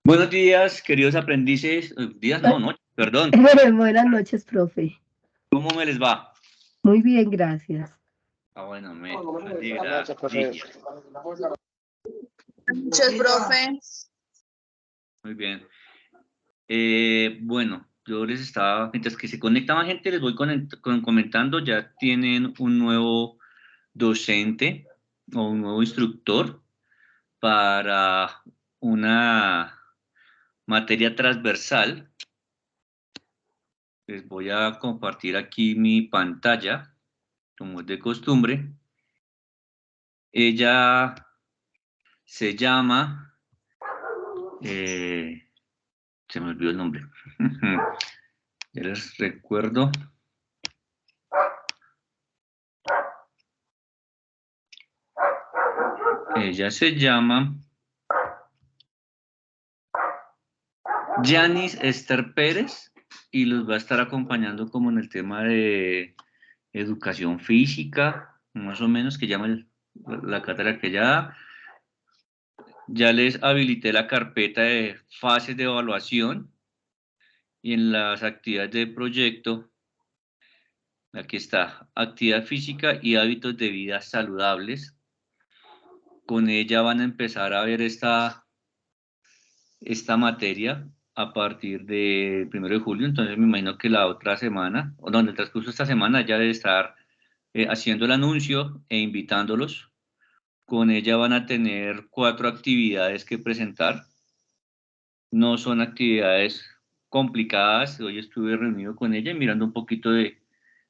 Buenos días, queridos aprendices. Días no, noche, perdón. Buenas noches, profe. ¿Cómo me les va? Muy bien, gracias. Bueno, me alegra. Muchas, profe. Muy bien. Bueno, yo les estaba, mientras que se conecta más gente, les voy comentando, ya tienen un nuevo docente o un nuevo instructor para una materia transversal. Les voy a compartir aquí mi pantalla, como es de costumbre. Ella se llama, se me olvidó el nombre, ya les recuerdo. Ella se llama Yanis Esther Pérez y los va a estar acompañando como en el tema de educación física, más o menos, que llama la cátedra que ya les habilité la carpeta de fases de evaluación y en las actividades de proyecto, aquí está, actividad física y hábitos de vida saludables. Con ella van a empezar a ver esta materia a partir del 1 de julio, entonces me imagino que la otra semana, o no, en el transcurso de esta semana ya debe estar haciendo el anuncio e invitándolos. Con ella van a tener 4 actividades que presentar. No son actividades complicadas. Hoy estuve reunido con ella y mirando un poquito de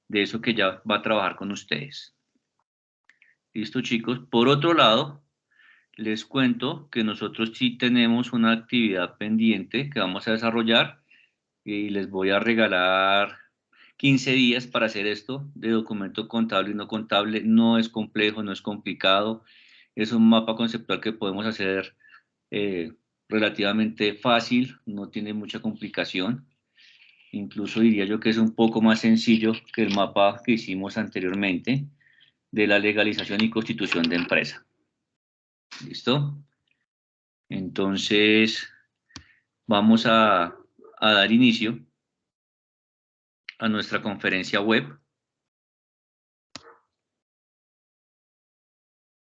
eso que ya va a trabajar con ustedes. Listo, chicos. Por otro lado, les cuento que nosotros sí tenemos una actividad pendiente que vamos a desarrollar y les voy a regalar 15 días para hacer esto de documento contable y no contable. No es complejo, no es complicado. Es un mapa conceptual que podemos hacer relativamente fácil, no tiene mucha complicación. Incluso diría yo que es un poco más sencillo que el mapa que hicimos anteriormente de la legalización y constitución de empresa. ¿Listo? Entonces, vamos a dar inicio a nuestra conferencia web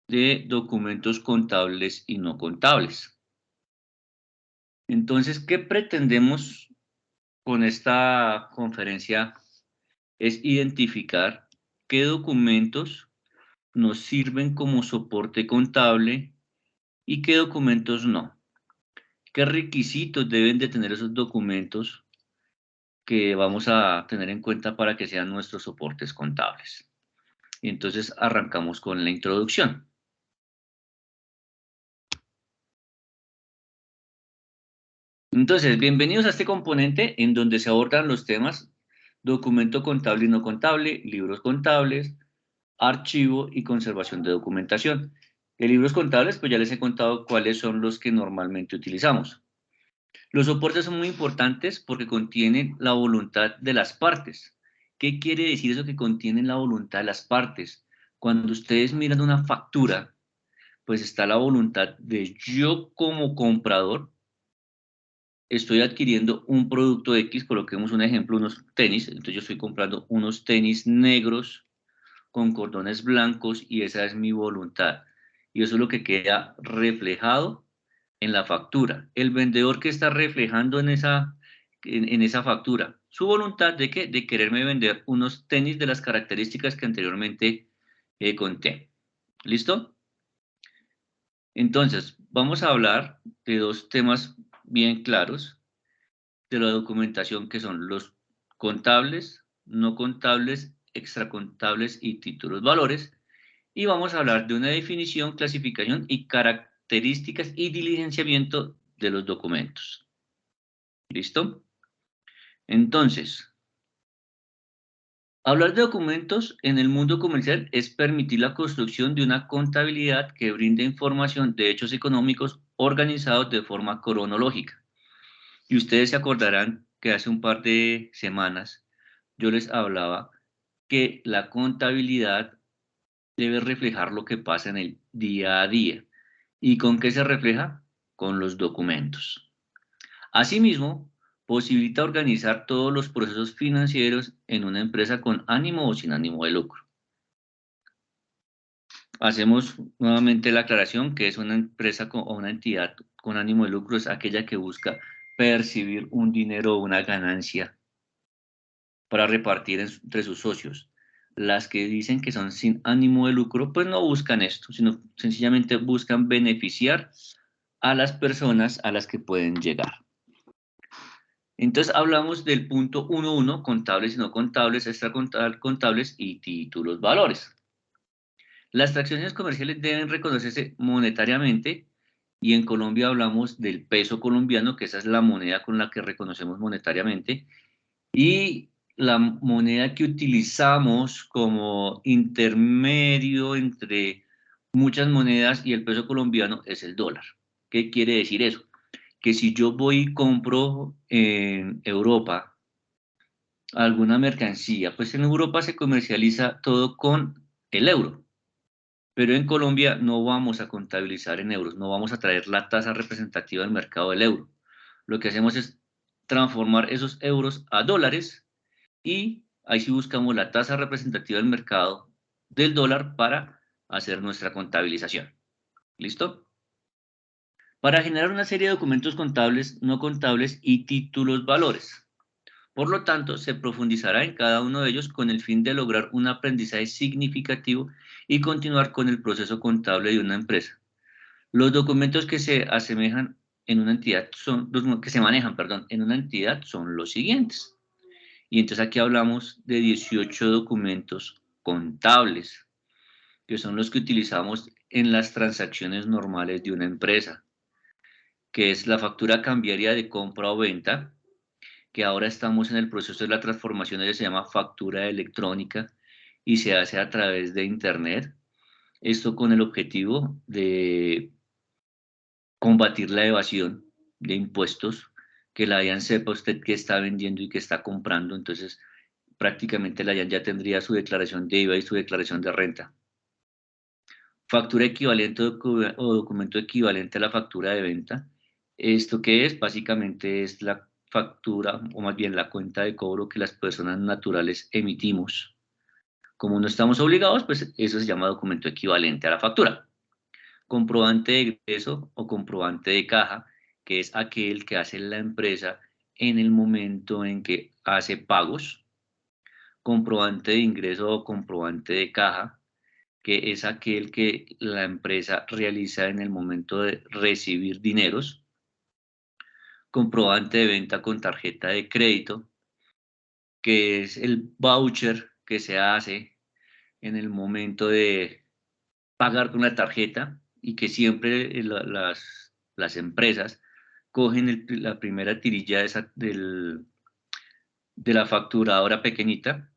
de documentos contables y no contables. Entonces, ¿qué pretendemos con esta conferencia? Es identificar qué documentos nos sirven como soporte contable y qué documentos no. ¿Qué requisitos deben de tener esos documentos que vamos a tener en cuenta para que sean nuestros soportes contables? Y entonces arrancamos con la introducción. Entonces, bienvenidos a este componente en donde se abordan los temas documento contable y no contable, libros contables, archivo y conservación de documentación. De libros contables, pues ya les he contado cuáles son los que normalmente utilizamos. Los soportes son muy importantes porque contienen la voluntad de las partes. ¿Qué quiere decir eso que contienen la voluntad de las partes? Cuando ustedes miran una factura, pues está la voluntad de yo como comprador, estoy adquiriendo un producto X, coloquemos un ejemplo, unos tenis, entonces yo estoy comprando unos tenis negros con cordones blancos y esa es mi voluntad. Y eso es lo que queda reflejado en la factura. El vendedor que está reflejando en esa factura, su voluntad de ¿qué? De quererme vender unos tenis de las características que anteriormente conté. ¿Listo? Entonces, vamos a hablar de 2 temas bien claros de la documentación que son los contables, no contables, extracontables y títulos valores. Y vamos a hablar de una definición, clasificación y características y diligenciamiento de los documentos. ¿Listo? Entonces, hablar de documentos en el mundo comercial es permitir la construcción de una contabilidad que brinde información de hechos económicos organizados de forma cronológica. Y ustedes se acordarán que hace un par de semanas yo les hablaba que la contabilidad debe reflejar lo que pasa en el día a día. ¿Y con qué se refleja? Con los documentos. Asimismo, posibilita organizar todos los procesos financieros en una empresa con ánimo o sin ánimo de lucro. Hacemos nuevamente la aclaración que es una empresa o una entidad con ánimo de lucro, es aquella que busca percibir un dinero o una ganancia para repartir entre sus socios. Las que dicen que son sin ánimo de lucro, pues no buscan esto, sino sencillamente buscan beneficiar a las personas a las que pueden llegar. Entonces hablamos del punto 1.1, contables y no contables, extracontables y títulos valores. Las transacciones comerciales deben reconocerse monetariamente y en Colombia hablamos del peso colombiano, que esa es la moneda con la que reconocemos monetariamente, y la moneda que utilizamos como intermedio entre muchas monedas y el peso colombiano es el dólar. ¿Qué quiere decir eso? Que si yo voy y compro en Europa alguna mercancía, pues en Europa se comercializa todo con el euro, pero en Colombia no vamos a contabilizar en euros, no vamos a traer la tasa representativa del mercado del euro. Lo que hacemos es transformar esos euros a dólares y ahí sí buscamos la tasa representativa del mercado del dólar para hacer nuestra contabilización. ¿Listo? Para generar una serie de documentos contables, no contables y títulos valores. Por lo tanto, se profundizará en cada uno de ellos con el fin de lograr un aprendizaje significativo y continuar con el proceso contable de una empresa. Los documentos que se asemejan en una entidad son los que se manejan, perdón, en una entidad son los siguientes. Y entonces aquí hablamos de 18 documentos contables, que son los que utilizamos en las transacciones normales de una empresa, que es la factura cambiaria de compra o venta, que ahora estamos en el proceso de la transformación, ella se llama factura electrónica y se hace a través de Internet. Esto con el objetivo de combatir la evasión de impuestos, que la DIAN sepa usted qué está vendiendo y qué está comprando, entonces prácticamente la DIAN ya tendría su declaración de IVA y su declaración de renta. Factura equivalente o documento equivalente a la factura de venta. ¿Esto qué es? Básicamente es la factura, o más bien la cuenta de cobro que las personas naturales emitimos. Como no estamos obligados, pues eso se llama documento equivalente a la factura. Comprobante de egreso o comprobante de caja, que es aquel que hace la empresa en el momento en que hace pagos. Comprobante de ingreso o comprobante de caja, que es aquel que la empresa realiza en el momento de recibir dineros. Comprobante de venta con tarjeta de crédito, que es el voucher que se hace en el momento de pagar con la tarjeta y que siempre las empresas cogen la primera tirilla de la facturadora pequeñita,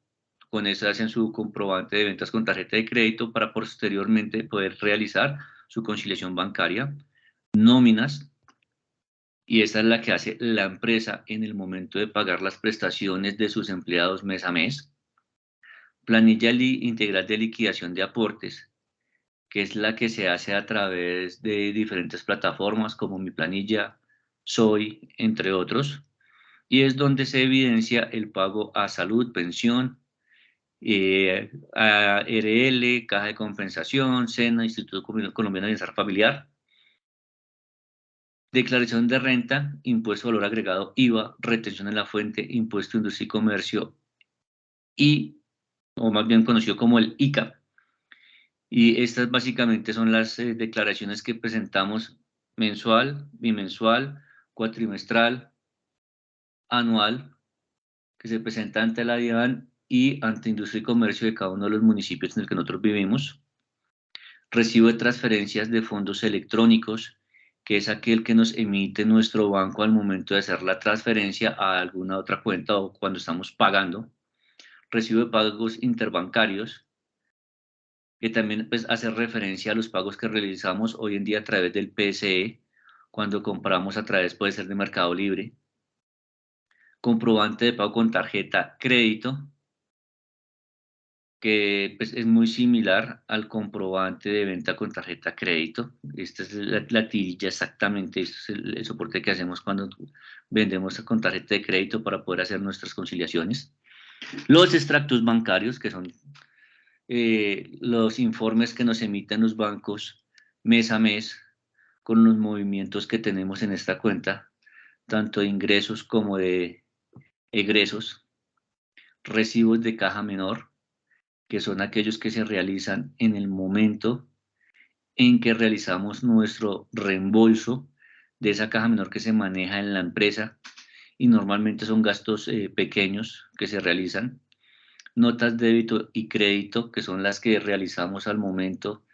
con eso hacen su comprobante de ventas con tarjeta de crédito para posteriormente poder realizar su conciliación bancaria, nóminas, y esa es la que hace la empresa en el momento de pagar las prestaciones de sus empleados mes a mes, planilla integral de liquidación de aportes, que es la que se hace a través de diferentes plataformas como Mi Planilla, Soy, entre otros, y es donde se evidencia el pago a salud, pensión, a RL, Caja de Compensación, SENA, Instituto Colombiano de Bienestar Familiar, declaración de renta, impuesto valor agregado, IVA, retención en la fuente, impuesto de industria y comercio, y, o más bien conocido como el ICA. Y estas básicamente son las declaraciones que presentamos mensual, bimensual, cuatrimestral, anual, que se presenta ante la DIAN y ante Industria y Comercio de cada uno de los municipios en el que nosotros vivimos. Recibo de transferencias de fondos electrónicos, que es aquel que nos emite nuestro banco al momento de hacer la transferencia a alguna otra cuenta o cuando estamos pagando. Recibo de pagos interbancarios, que también pues, hace referencia a los pagos que realizamos hoy en día a través del PSE, cuando compramos a través, puede ser de Mercado Libre. Comprobante de pago con tarjeta crédito, que pues, es muy similar al comprobante de venta con tarjeta de crédito. Esta es la tirilla exactamente, esto es el soporte que hacemos cuando vendemos con tarjeta de crédito para poder hacer nuestras conciliaciones. Los extractos bancarios, que son los informes que nos emiten los bancos mes a mes con los movimientos que tenemos en esta cuenta, tanto de ingresos como de egresos. Recibos de caja menor, que son aquellos que se realizan en el momento en que realizamos nuestro reembolso de esa caja menor que se maneja en la empresa y normalmente son gastos pequeños que se realizan. Notas de débito y crédito, que son las que realizamos al momento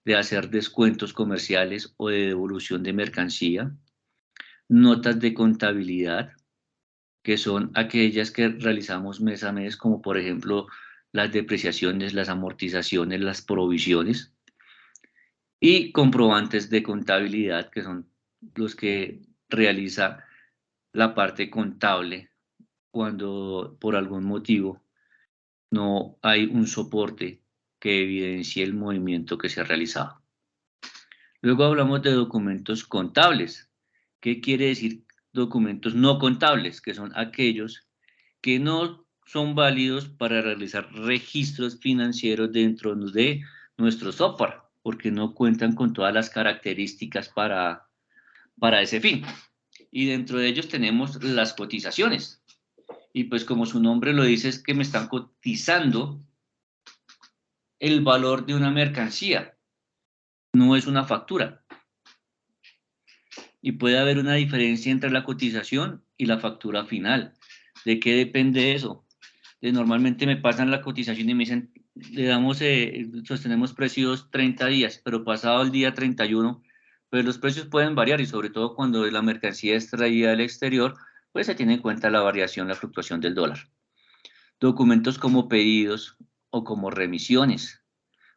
de hacer descuentos comerciales o de devolución de mercancía. Notas de contabilidad, que son aquellas que realizamos mes a mes, como por ejemplo las depreciaciones, las amortizaciones, las provisiones. Y comprobantes de contabilidad, que son los que realiza la parte contable cuando por algún motivo no hay un soporte que evidencie el movimiento que se ha realizado. Luego hablamos de documentos contables. ¿Qué quiere decir documentos no contables? Que son aquellos que no son válidos para realizar registros financieros dentro de nuestro software, porque no cuentan con todas las características para ese fin. Y dentro de ellos tenemos las cotizaciones. Y pues como su nombre lo dice, es que me están cotizando el valor de una mercancía, no es una factura. Y puede haber una diferencia entre la cotización y la factura final. ¿De qué depende eso? Normalmente me pasan la cotización y me dicen, le damos, sostenemos precios 30 días, pero pasado el día 31, pues los precios pueden variar y sobre todo cuando la mercancía es traída del exterior, pues se tiene en cuenta la variación, la fluctuación del dólar. Documentos como pedidos o como remisiones.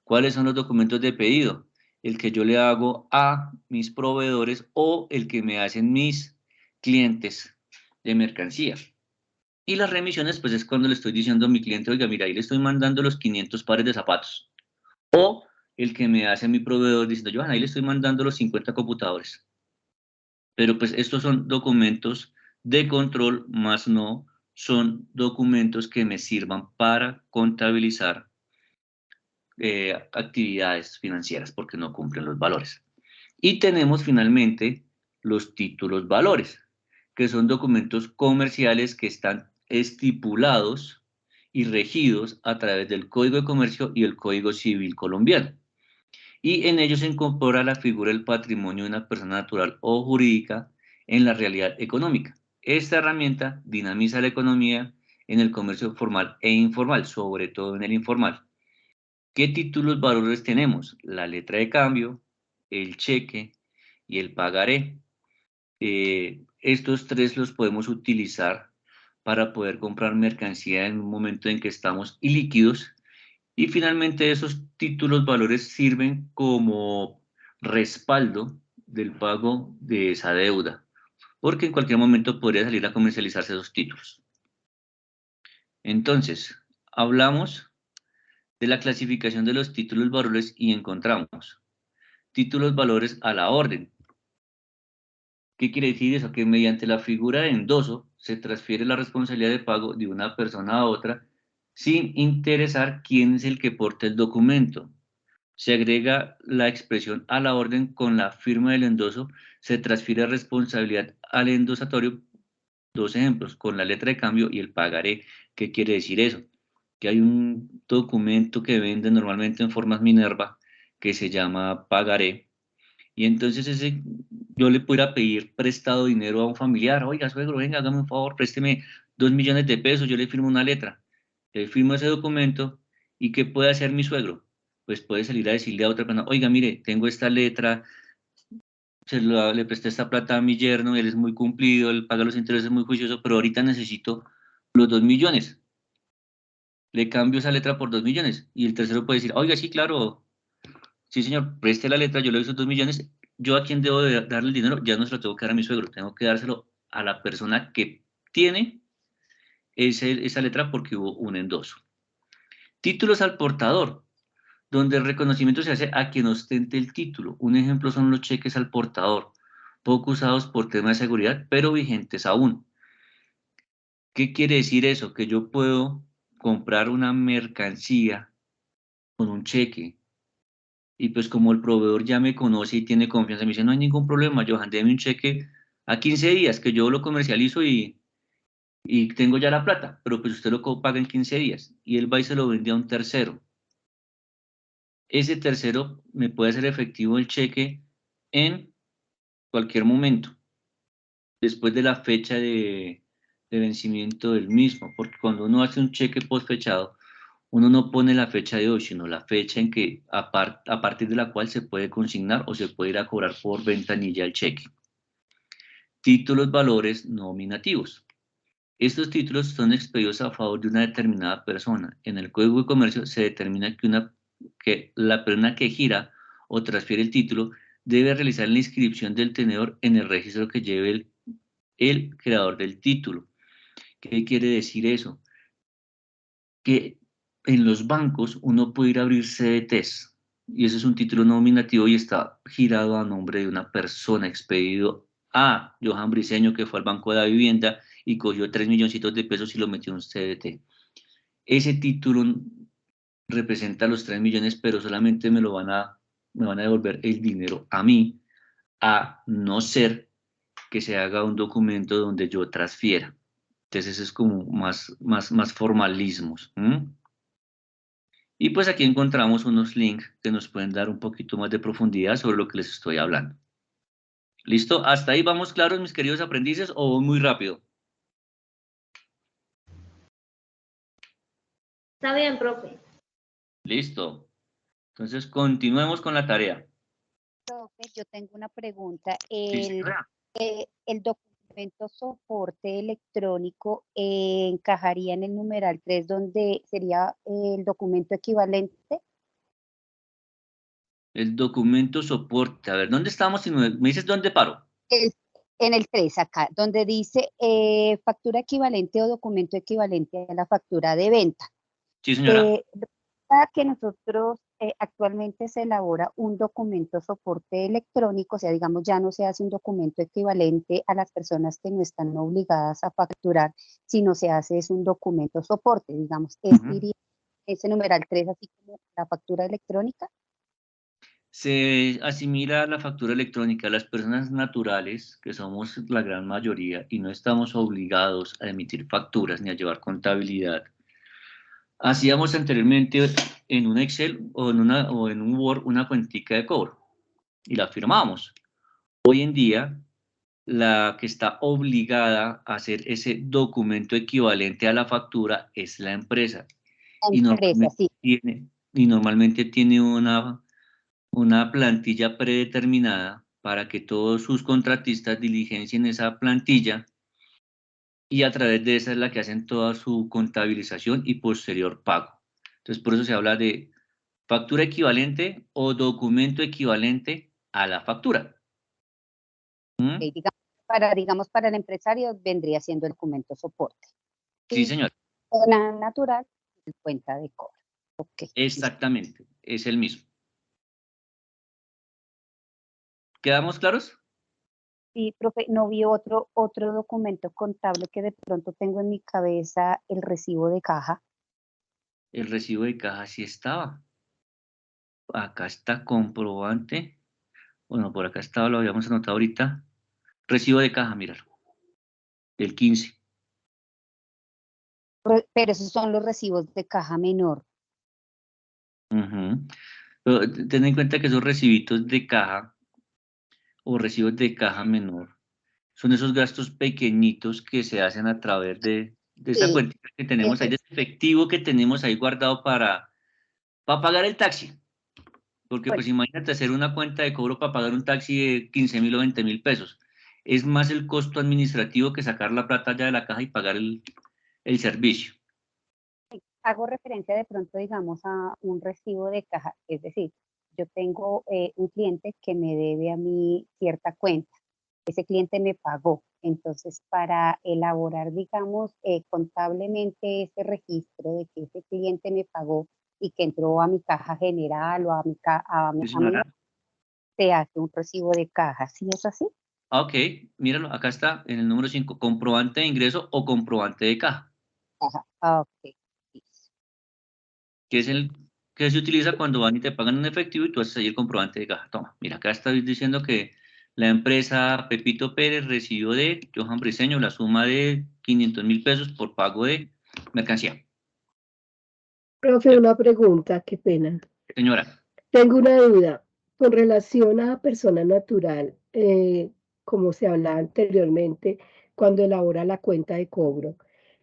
¿Cuáles son los documentos de pedido? El que yo le hago a mis proveedores o el que me hacen mis clientes de mercancía. Y las remisiones, pues es cuando le estoy diciendo a mi cliente, oiga, mira, ahí le estoy mandando los 500 pares de zapatos. O el que me hace mi proveedor diciendo, Johan, ahí le estoy mandando los 50 computadores. Pero pues estos son documentos de control, más no son documentos que me sirvan para contabilizar actividades financieras porque no cumplen los valores. Y tenemos finalmente los títulos valores, que son documentos comerciales que están estipulados y regidos a través del Código de Comercio y el Código Civil colombiano. Y en ellos se incorpora la figura del patrimonio de una persona natural o jurídica en la realidad económica. Esta herramienta dinamiza la economía en el comercio formal e informal, sobre todo en el informal. ¿Qué títulos valores tenemos? La letra de cambio, el cheque y el pagaré. Estos tres los podemos utilizar para poder comprar mercancía en un momento en que estamos ilíquidos. Y finalmente esos títulos valores sirven como respaldo del pago de esa deuda, porque en cualquier momento podría salir a comercializarse esos títulos. Entonces, hablamos de la clasificación de los títulos valores y encontramos títulos valores a la orden. ¿Qué quiere decir eso? Que mediante la figura de endoso se transfiere la responsabilidad de pago de una persona a otra sin interesar quién es el que porta el documento. Se agrega la expresión a la orden con la firma del endoso, se transfiere responsabilidad al endosatorio. Dos ejemplos, con la letra de cambio y el pagaré. ¿Qué quiere decir eso? Que hay un documento que vende normalmente en formas Minerva que se llama pagaré. Y entonces yo le pudiera pedir prestado dinero a un familiar. Oiga, suegro, venga, hágame un favor, présteme 2 millones de pesos, yo le firmo una letra. Le firmo ese documento y ¿qué puede hacer mi suegro? Pues puede salir a decirle a otra persona, oiga, mire, tengo esta letra, le presté esta plata a mi yerno, él es muy cumplido, él paga los intereses muy juicioso, pero ahorita necesito los 2 millones. Le cambio esa letra por 2 millones. Y el tercero puede decir, oiga, sí, claro, sí, señor, preste la letra, yo le doy esos 2 millones. ¿Yo a quién debo darle el dinero? Ya no se lo tengo que dar a mi suegro, tengo que dárselo a la persona que tiene esa letra porque hubo un endoso. Títulos al portador, donde el reconocimiento se hace a quien ostente el título. Un ejemplo son los cheques al portador, poco usados por temas de seguridad, pero vigentes aún. ¿Qué quiere decir eso? Que yo puedo comprar una mercancía con un cheque y pues como el proveedor ya me conoce y tiene confianza, me dice, no hay ningún problema, Johan, déme un cheque a 15 días que yo lo comercializo y tengo ya la plata, pero pues usted lo paga en 15 días y él va y se lo vende a un tercero. Ese tercero me puede hacer efectivo el cheque en cualquier momento, después de la fecha de vencimiento del mismo, porque cuando uno hace un cheque postfechado, uno no pone la fecha de hoy, sino la fecha en que a partir de la cual se puede consignar o se puede ir a cobrar por ventanilla el cheque. Títulos valores nominativos. Estos títulos son expedidos a favor de una determinada persona. En el Código de Comercio se determina que la persona que gira o transfiere el título debe realizar la inscripción del tenedor en el registro que lleve el creador del título. ¿Qué quiere decir eso? Que en los bancos uno puede ir a abrir CDTs y ese es un título nominativo y está girado a nombre de una persona, expedido a Johan Briceño, que fue al Banco de la Vivienda y cogió 3 milloncitos de pesos y lo metió en un CDT. Ese título representa los 3 millones, pero solamente me van a devolver el dinero a mí, a no ser que se haga un documento donde yo transfiera. Entonces es como más formalismos. Y pues aquí encontramos unos links que nos pueden dar un poquito más de profundidad sobre lo que les estoy hablando. ¿Listo? ¿Hasta ahí vamos claros, mis queridos aprendices, o voy muy rápido? Está bien, profe. Listo. Entonces continuemos con la tarea. Profe, yo tengo una pregunta. Sí, señora. El documento soporte electrónico encajaría en el numeral 3, donde sería el documento equivalente. El documento soporte. A ver, ¿dónde estamos? Si me dices dónde paro. En el 3 acá, donde dice factura equivalente o documento equivalente a la factura de venta. Sí, señora. Para que nosotros actualmente se elabora un documento soporte electrónico, o sea, digamos, ya no se hace un documento equivalente a las personas que no están obligadas a facturar, sino se hace es un documento soporte, digamos, diría ese numeral 3, así como la factura electrónica. Se asimila a la factura electrónica. Las personas naturales, que somos la gran mayoría, y no estamos obligados a emitir facturas ni a llevar contabilidad. Hacíamos anteriormente en un Excel o en un Word una cuentica de cobro y la firmábamos. Hoy en día, la que está obligada a hacer ese documento equivalente a la factura es la empresa. Y normalmente tiene una plantilla predeterminada para que todos sus contratistas diligencien esa plantilla y a través de esa es la que hacen toda su contabilización y posterior pago. Entonces, por eso se habla de factura equivalente o documento equivalente a la factura. Okay, digamos, para el empresario vendría siendo el documento soporte. Sí, señor. La natural, cuenta de cobro. Okay. Exactamente, es el mismo. ¿Quedamos claros? Sí, profe, no vi otro documento contable que de pronto tengo en mi cabeza, el recibo de caja. El recibo de caja sí estaba. Acá está comprobante. Bueno, por acá estaba, lo habíamos anotado ahorita. Recibo de caja, míralo. El 15. Pero esos son los recibos de caja menor. Pero ten en cuenta que esos recibitos de caja o recibos de caja menor son esos gastos pequeñitos que se hacen a través de esa cuenta que tenemos ahí, de ese efectivo que tenemos ahí guardado para pagar el taxi. Porque pues imagínate hacer una cuenta de cobro para pagar un taxi de 15.000 o 20.000 pesos. Es más el costo administrativo que sacar la plata ya de la caja y pagar el servicio. Hago referencia de pronto, digamos, a un recibo de caja. Es decir, yo tengo un cliente que me debe a mí cierta cuenta. ese cliente me pagó. Entonces, para elaborar, digamos, contablemente ese registro de que ese cliente me pagó y que entró a mi caja general o a mi, Sí, señora. se hace un recibo de caja. ¿Sí es así? Ah, ok, míralo, acá está en el número 5, comprobante de ingreso o comprobante de caja, Ajá. Ah, ok. Listo. que es el que se utiliza cuando van y te pagan en efectivo y tú haces ahí el comprobante de caja. Toma, mira, acá está diciendo que la empresa Pepito Pérez recibió de Johan Briceño la suma de 500.000 pesos por pago de mercancía. Profe, una pregunta, qué pena. Señora, Tengo una duda con relación a persona natural, como se hablaba anteriormente, cuando elabora la cuenta de cobro.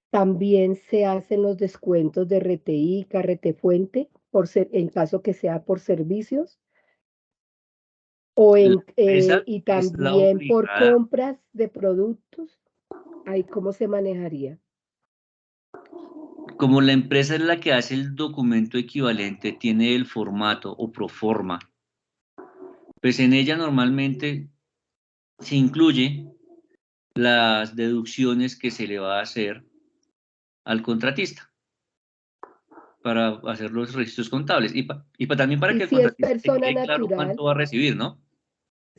¿También se hacen los descuentos de RTI, carrete fuente, en caso que sea por servicios? la empresa Y es la también por obligada, compras de productos, ¿ahí cómo se manejaría? como la empresa es la que hace el documento equivalente, tiene el formato o proforma, pues en ella normalmente se incluye las deducciones que se le va a hacer al contratista para hacer los registros contables y también para Y que el si es contratista le persona quede claro natural, cuánto va a recibir, ¿no?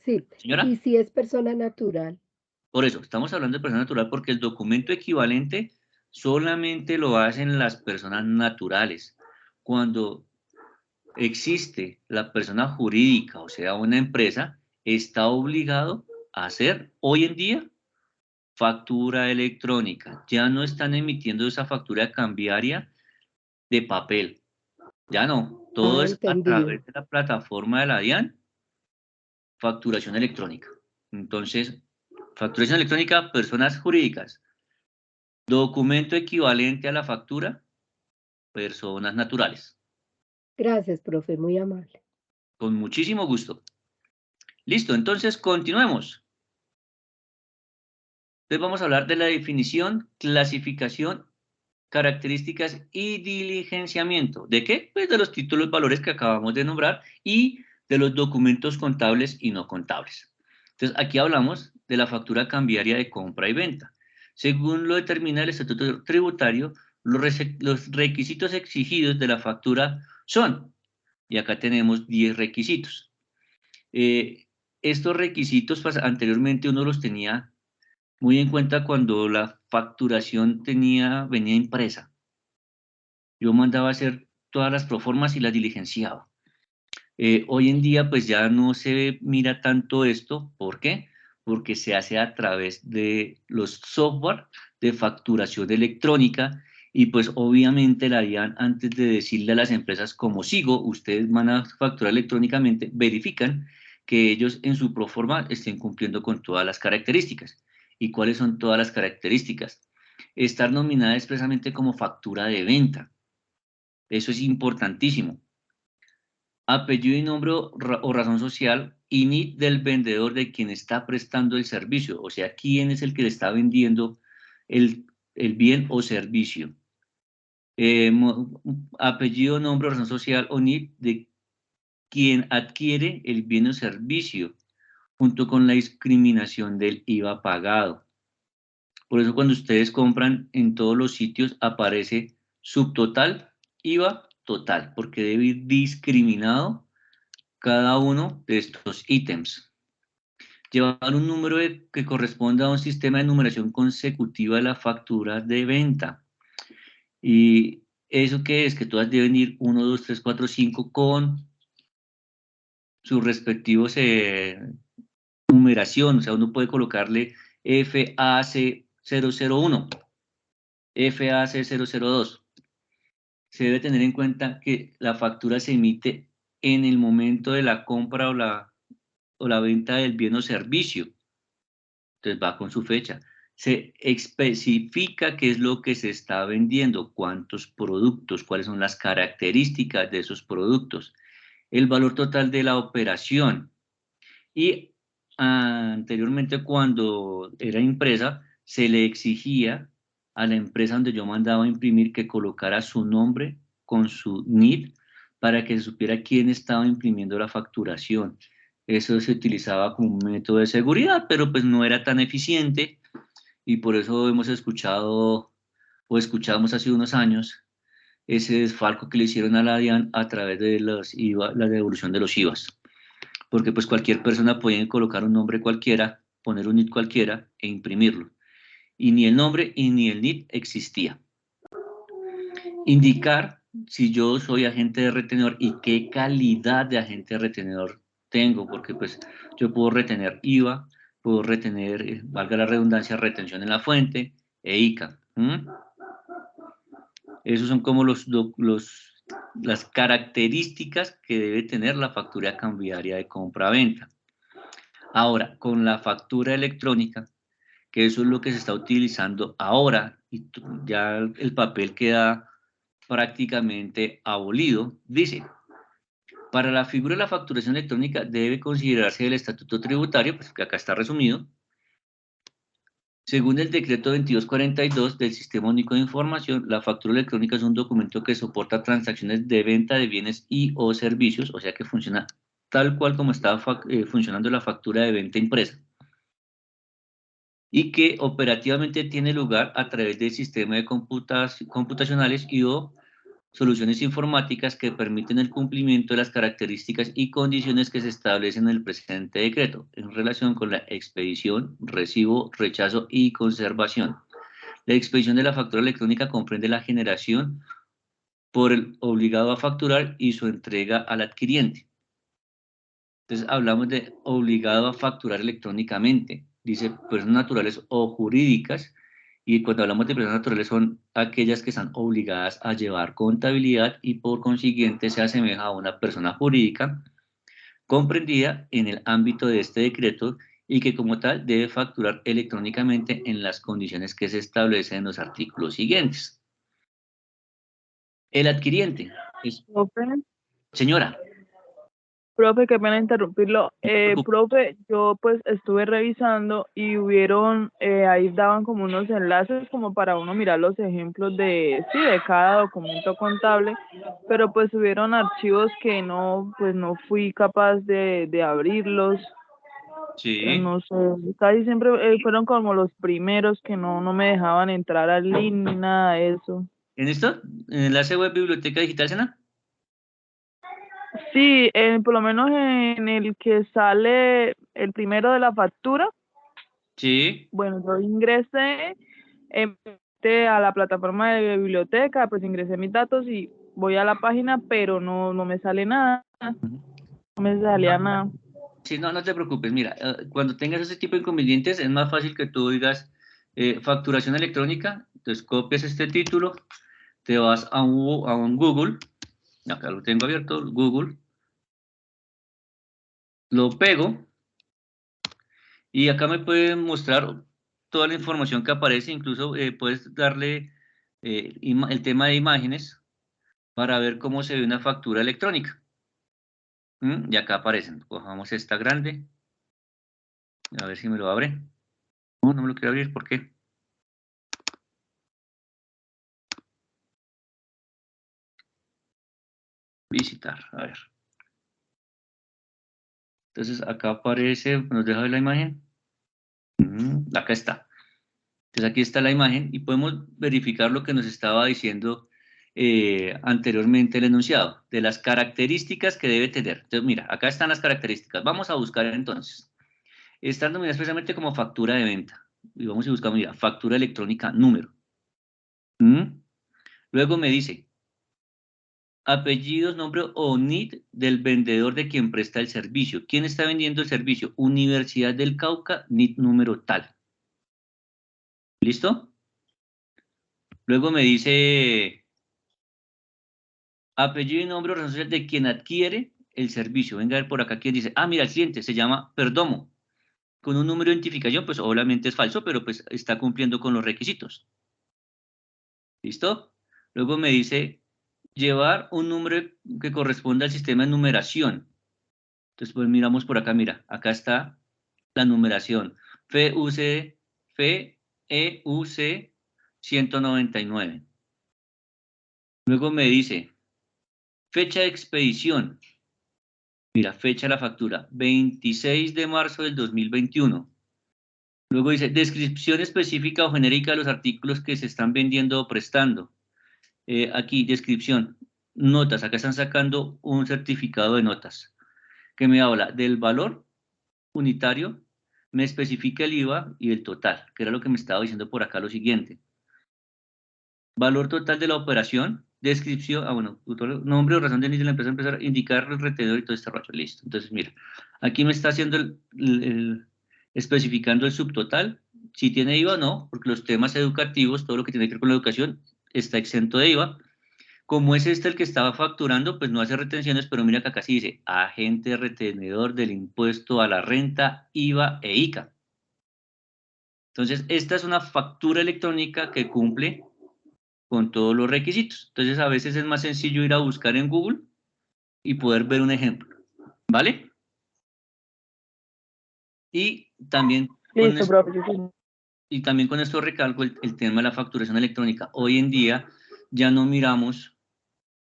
sí, y Señora, si es persona natural, por eso, estamos hablando de persona natural porque el documento equivalente solamente lo hacen las personas naturales. Cuando existe la persona jurídica, o sea, una empresa, está obligado a hacer hoy en día factura electrónica. Ya no están emitiendo esa factura cambiaria de papel. Ya no. Todo es a entendido. través de la plataforma de la DIAN, facturación electrónica. Entonces, facturación electrónica, personas jurídicas. Documento equivalente a la factura, personas naturales. Gracias, profe, muy amable. Con muchísimo gusto. Listo, entonces continuemos. Entonces vamos a hablar de la definición, clasificación, características y diligenciamiento. ¿De qué? Pues de los títulos, valores que acabamos de nombrar y de los documentos contables y no contables. Entonces aquí hablamos de la factura cambiaria de compra y venta. Según lo determina el Estatuto Tributario, los requisitos exigidos de la factura son, y acá tenemos 10 requisitos. Estos requisitos, pues, anteriormente uno los tenía muy en cuenta cuando la facturación venía impresa. Yo mandaba a hacer todas las proformas y las diligenciaba. Hoy en día pues ya no se mira tanto esto. ¿Por qué? Porque se hace a través de los software de facturación electrónica y pues obviamente la DIAN, antes de decirle a las empresas como sigo, ustedes van a facturar electrónicamente, verifican que ellos en su proforma estén cumpliendo con todas las características. ¿Y cuáles son todas las características? Estar nominada expresamente como factura de venta. Eso es importantísimo. Apellido y nombre o razón social y NIT del vendedor de quien está prestando el servicio, o sea, quién es el que le está vendiendo el bien o servicio. Apellido, nombre o razón social o NIT de quien adquiere el bien o servicio, junto con la discriminación del IVA pagado. Por eso cuando ustedes compran en todos los sitios aparece subtotal, IVA total, porque debe ir discriminado cada uno de estos ítems. Llevar un número que corresponda a un sistema de numeración consecutiva de la factura de venta. ¿Y eso qué es? Que todas deben ir 1, 2, 3, 4, 5 con sus respectivos numeración. O sea, uno puede colocarle FAC001, FAC002. Se debe tener en cuenta que la factura se emite en el momento de la compra o la venta del bien o servicio. Entonces va con su fecha. Se especifica qué es lo que se está vendiendo, cuántos productos, cuáles son las características de esos productos, el valor total de la operación. Y anteriormente, cuando era impresa, se le exigía a la empresa donde yo mandaba a imprimir que colocara su nombre con su NIT para que se supiera quién estaba imprimiendo la facturación. Eso se utilizaba como un método de seguridad, pero pues no era tan eficiente y por eso hemos escuchado o escuchamos hace unos años ese desfalco que le hicieron a la DIAN a través de los IVA, la devolución de los IVAs. Porque pues cualquier persona puede colocar un nombre cualquiera, poner un NIT cualquiera e imprimirlo. Y ni el nombre y ni el NIT existía. Indicar si yo soy agente de retenedor y qué calidad de agente de retenedor tengo, porque pues yo puedo retener IVA, puedo retener, valga la redundancia, retención en la fuente e ICA. Esos son como las características que debe tener la factura cambiaria de compra-venta. Ahora, con la factura electrónica, que eso es lo que se está utilizando ahora, y ya el papel queda prácticamente abolido, dice, para la figura de la facturación electrónica debe considerarse el estatuto tributario, pues que acá está resumido, según el decreto 2242 del Sistema Único de Información, la factura electrónica es un documento que soporta transacciones de venta de bienes y o servicios, o sea que funciona tal cual como estaba funcionando la factura de venta impresa, y que operativamente tiene lugar a través del sistema de computacionales y o soluciones informáticas que permiten el cumplimiento de las características y condiciones que se establecen en el presente decreto en relación con la expedición, recibo, rechazo y conservación. La expedición de la factura electrónica comprende la generación por el obligado a facturar y su entrega al adquiriente. Entonces hablamos de obligado a facturar electrónicamente. Dice personas naturales o jurídicas, y cuando hablamos de personas naturales son aquellas que están obligadas a llevar contabilidad y por consiguiente se asemeja a una persona jurídica comprendida en el ámbito de este decreto y que como tal debe facturar electrónicamente en las condiciones que se establecen en los artículos siguientes. El adquiriente es... Señora. Profe, qué pena interrumpirlo. Profe, yo pues estuve revisando y hubieron, ahí daban como unos enlaces como para uno mirar los ejemplos de, sí, de cada documento contable, pero pues hubieron archivos que no, pues no fui capaz de abrirlos. Sí. No sé, casi siempre fueron como los primeros que no me dejaban entrar al link ni nada de eso. ¿En esto? ¿En el enlace web Biblioteca Digital, Sena? Sí, por lo menos en el que sale el primero de la factura. Sí. Bueno, yo ingresé a la plataforma de biblioteca, pues ingresé mis datos y voy a la página, pero no me sale nada, no me salía nada. Sí, no te preocupes. Mira, cuando tengas ese tipo de inconvenientes, es más fácil que tú digas facturación electrónica, entonces copias este título, te vas a un Google, acá lo tengo abierto, Google, lo pego y acá me puede mostrar toda la información que aparece, incluso puedes darle el tema de imágenes para ver cómo se ve una factura electrónica. Y acá aparecen. Cojamos esta grande. A ver si me lo abre. No me lo quiero abrir. ¿Por qué? Visitar. A ver. Entonces acá aparece. ¿Nos deja ver la imagen? Acá está. Entonces aquí está la imagen y podemos verificar lo que nos estaba diciendo anteriormente el enunciado, de las características que debe tener. Entonces mira, acá están las características. Vamos a buscar entonces. Están nominadas precisamente como factura de venta. Y vamos a buscar, mira, factura electrónica número. Luego me dice, apellidos, nombre o NIT del vendedor de quien presta el servicio. ¿Quién está vendiendo el servicio? Universidad del Cauca, NIT número tal. ¿Listo? Luego me dice apellido y nombre o razón social de quien adquiere el servicio. Venga a ver por acá quién dice, mira, el cliente se llama Perdomo. Con un número de identificación, pues obviamente es falso, pero pues está cumpliendo con los requisitos. ¿Listo? Luego me dice llevar un número que corresponda al sistema de numeración. Entonces, pues miramos por acá, mira, acá está la numeración. FEUC 199. Luego me dice fecha de expedición. Mira, fecha de la factura, 26 de marzo del 2021. Luego dice, descripción específica o genérica de los artículos que se están vendiendo o prestando. Aquí, descripción, notas, acá están sacando un certificado de notas que me habla del valor unitario, me especifica el IVA y el total, que era lo que me estaba diciendo por acá lo siguiente. Valor total de la operación, descripción, bueno, nombre o razón de inicio de la empresa, empezar a indicar el retenedor y todo este rollo, listo. Entonces, mira, aquí me está haciendo especificando el subtotal, si tiene IVA o no, porque los temas educativos, todo lo que tiene que ver con la educación, está exento de IVA. Como es este el que estaba facturando, pues no hace retenciones, pero mira que acá sí dice agente retenedor del impuesto a la renta, IVA e ICA. Entonces, esta es una factura electrónica que cumple con todos los requisitos. Entonces, a veces es más sencillo ir a buscar en Google y poder ver un ejemplo, ¿vale? Y también con Listo, profe. esto recalco el tema de la facturación electrónica. Hoy en día ya no miramos,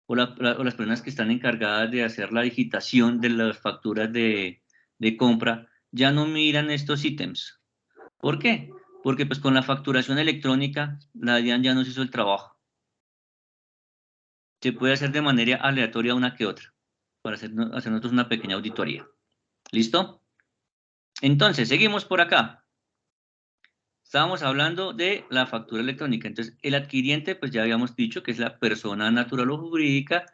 o las personas que están encargadas de hacer la digitación de las facturas de compra, ya no miran estos ítems. ¿Por qué? Porque pues con la facturación electrónica, la DIAN ya nos hizo el trabajo. Se puede hacer de manera aleatoria una que otra, para hacer nosotros una pequeña auditoría. ¿Listo? Entonces, seguimos por acá. Estábamos hablando de la factura electrónica. Entonces, el adquiriente, pues ya habíamos dicho que es la persona natural o jurídica,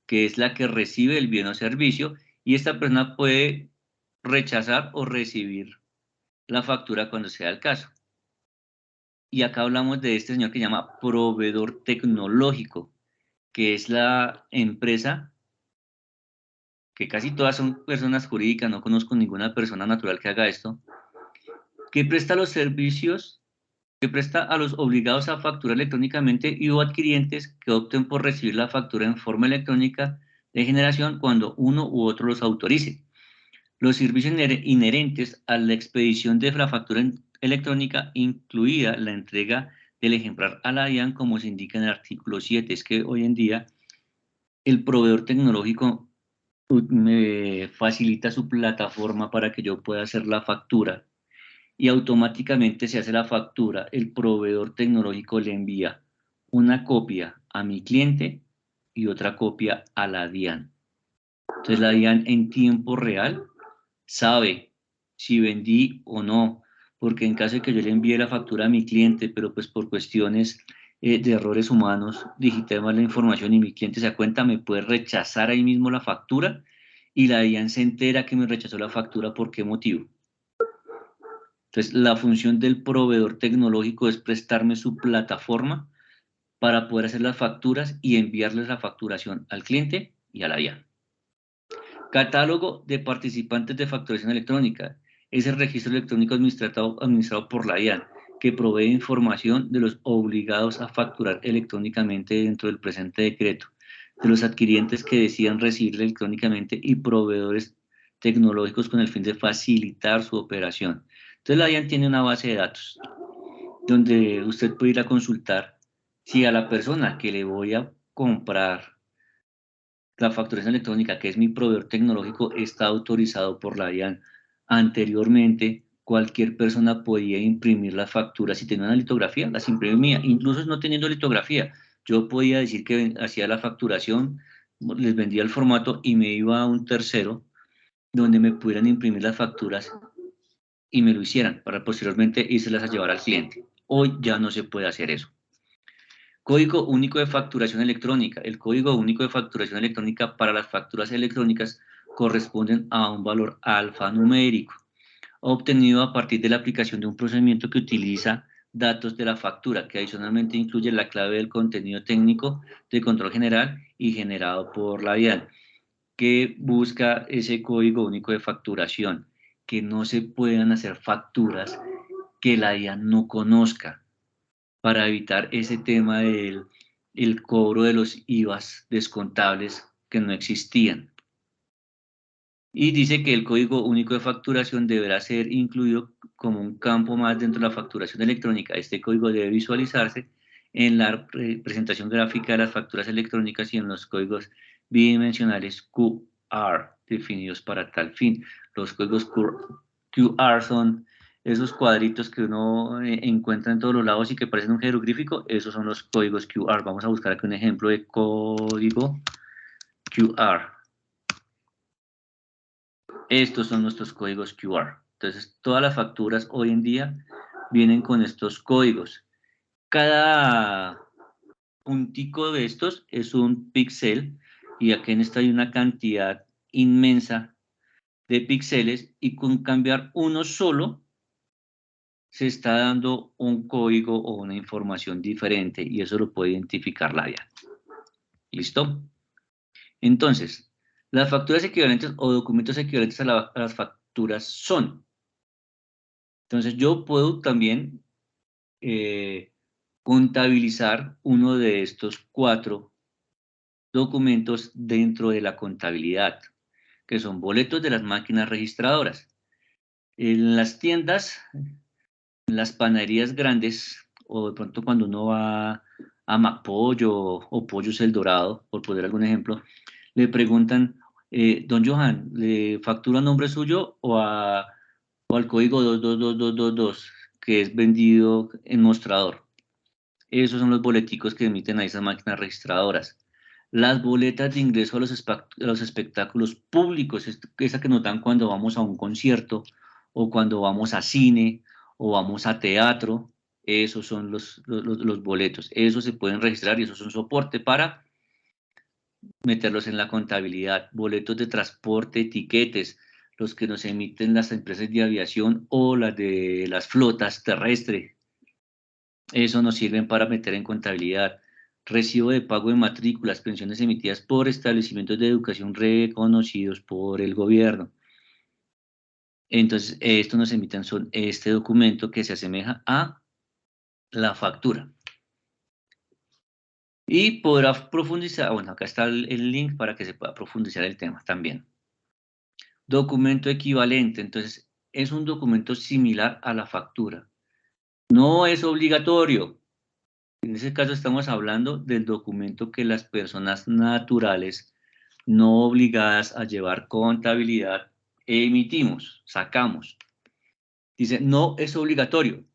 que es la que recibe el bien o servicio, y esta persona puede rechazar o recibir la factura cuando sea el caso. Y acá hablamos de este señor que se llama proveedor tecnológico, que es la empresa, que casi todas son personas jurídicas, no conozco ninguna persona natural que haga esto, que presta los servicios, que presta a los obligados a facturar electrónicamente y o adquirientes que opten por recibir la factura en forma electrónica de generación cuando uno u otro los autorice. Los servicios inherentes a la expedición de la factura electrónica, incluida la entrega del ejemplar a la DIAN, como se indica en el artículo 7. Es que hoy en día el proveedor tecnológico me facilita su plataforma para que yo pueda hacer la factura y automáticamente se hace la factura. El proveedor tecnológico le envía una copia a mi cliente y otra copia a la DIAN. Entonces la DIAN en tiempo real sabe si vendí o no, porque en caso de que yo le envíe la factura a mi cliente, pero pues por cuestiones de errores humanos, digité mal la información y mi cliente se da cuenta, me puede rechazar ahí mismo la factura y la DIAN se entera que me rechazó la factura, ¿por qué motivo? Entonces, la función del proveedor tecnológico es prestarme su plataforma para poder hacer las facturas y enviarles la facturación al cliente y a la DIAN. Catálogo de participantes de facturación electrónica. Es el registro electrónico administrado por la DIAN, que provee información de los obligados a facturar electrónicamente dentro del presente decreto, de los adquirientes que decidan recibir electrónicamente y proveedores tecnológicos con el fin de facilitar su operación. Entonces la DIAN tiene una base de datos donde usted puede ir a consultar si a la persona que le voy a comprar la facturación electrónica, que es mi proveedor tecnológico, está autorizado por la DIAN. Anteriormente, cualquier persona podía imprimir las facturas. Si tenía una litografía, las imprimía, incluso no teniendo litografía. Yo podía decir que hacía la facturación, les vendía el formato y me iba a un tercero donde me pudieran imprimir las facturas y me lo hicieran para posteriormente irselas a llevar al cliente. Hoy ya no se puede hacer eso. Código único de facturación electrónica. El código único de facturación electrónica para las facturas electrónicas corresponden a un valor alfanumérico obtenido a partir de la aplicación de un procedimiento que utiliza datos de la factura, que adicionalmente incluye la clave del contenido técnico de control general y generado por la DIAN, que busca ese código único de facturación, que no se puedan hacer facturas que la DIAN no conozca, para evitar ese tema del cobro de los IVAs descontables que no existían. Y dice que el código único de facturación deberá ser incluido como un campo más dentro de la facturación electrónica. Este código debe visualizarse en la presentación gráfica de las facturas electrónicas y en los códigos bidimensionales Q QR definidos para tal fin. Los códigos QR son esos cuadritos que uno encuentra en todos los lados y que parecen un jeroglífico. Esos son los códigos QR. Vamos a buscar aquí un ejemplo de código QR. Estos son nuestros códigos QR. Entonces, todas las facturas hoy en día vienen con estos códigos. Cada puntico de estos es un píxel y aquí en esta hay una cantidad inmensa de píxeles y con cambiar uno solo se está dando un código o una información diferente y eso lo puede identificar la DIAN. ¿Listo? Entonces, las facturas equivalentes o documentos equivalentes a las facturas son. Entonces, yo puedo también contabilizar uno de estos 4 documentos dentro de la contabilidad, que son boletos de las máquinas registradoras. En las tiendas, en las panaderías grandes, o de pronto cuando uno va a McPollo o Pollos El Dorado, por poner algún ejemplo, le preguntan, don Johan, ¿le factura a nombre suyo o al código 222222, que es vendido en mostrador? Esos son los boleticos que emiten a esas máquinas registradoras. Las boletas de ingreso a los espectáculos públicos, esa que nos dan cuando vamos a un concierto o cuando vamos a cine o vamos a teatro, esos son los boletos. Esos se pueden registrar y esos son soporte para meterlos en la contabilidad. Boletos de transporte, etiquetes, los que nos emiten las empresas de aviación o las de las flotas terrestres. Eso nos sirven para meter en contabilidad. Recibo de pago de matrículas, pensiones emitidas por establecimientos de educación reconocidos por el gobierno. Entonces, esto nos emiten son este documento que se asemeja a la factura. Y podrá profundizar, bueno, acá está el link para que se pueda profundizar el tema también. Documento equivalente, entonces, es un documento similar a la factura. No es obligatorio. En ese caso estamos hablando del documento que las personas naturales no obligadas a llevar contabilidad emitimos, sacamos. Dice, no es obligatorio,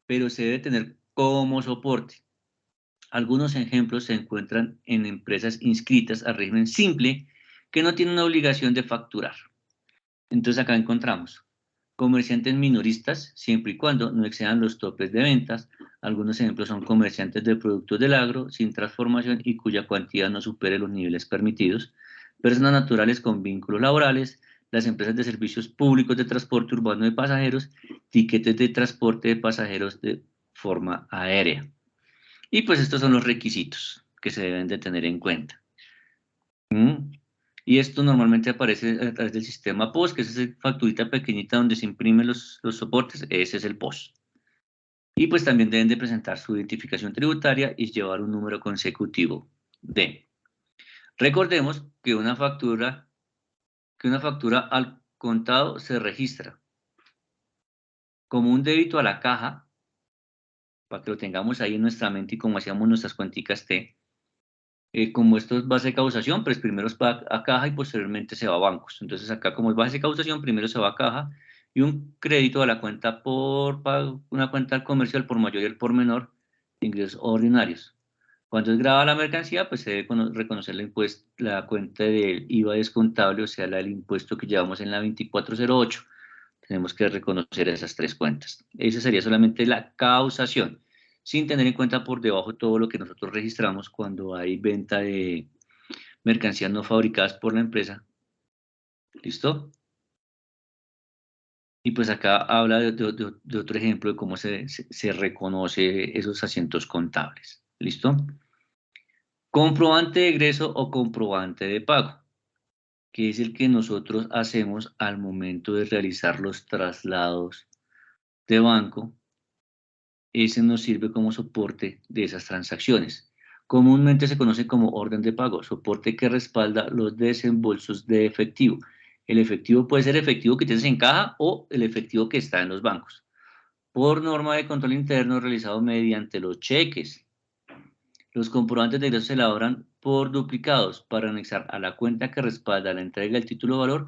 pero se debe tener como soporte. Algunos ejemplos se encuentran en empresas inscritas al régimen simple que no tienen una obligación de facturar. Entonces acá encontramos comerciantes minoristas, siempre y cuando no excedan los topes de ventas. Algunos ejemplos son comerciantes de productos del agro sin transformación y cuya cuantía no supere los niveles permitidos, personas naturales con vínculos laborales, las empresas de servicios públicos de transporte urbano de pasajeros, tiquetes de transporte de pasajeros de forma aérea. Y pues estos son los requisitos que se deben de tener en cuenta. Y esto normalmente aparece a través del sistema POS, que es esa facturita pequeñita donde se imprimen los soportes, ese es el POS. Y pues también deben de presentar su identificación tributaria y llevar un número consecutivo de. Recordemos que una factura al contado se registra como un débito a la caja, para que lo tengamos ahí en nuestra mente y como hacíamos nuestras cuenticas T. Como esto es base de causación, pues primero va a caja y posteriormente se va a bancos. Entonces acá como es base de causación, primero se va a caja y un crédito a la cuenta por pago, una cuenta comercial por mayor y el por menor de ingresos ordinarios. Cuando es grabada la mercancía, pues se debe reconocer la cuenta del IVA descontable, o sea, la del impuesto que llevamos en la 2408. Tenemos que reconocer esas 3 cuentas. Esa sería solamente la causación, sin tener en cuenta por debajo todo lo que nosotros registramos cuando hay venta de mercancías no fabricadas por la empresa. ¿Listo? Y pues acá habla de otro ejemplo de cómo se reconoce esos asientos contables. ¿Listo? Comprobante de egreso o comprobante de pago, que es el que nosotros hacemos al momento de realizar los traslados de banco. Ese nos sirve como soporte de esas transacciones. Comúnmente se conoce como orden de pago, soporte que respalda los desembolsos de efectivo. El efectivo puede ser efectivo que tienes en caja o el efectivo que está en los bancos. Por norma de control interno realizado mediante los cheques. Los comprobantes de ingreso se elaboran por duplicados para anexar a la cuenta que respalda la entrega del título de valor,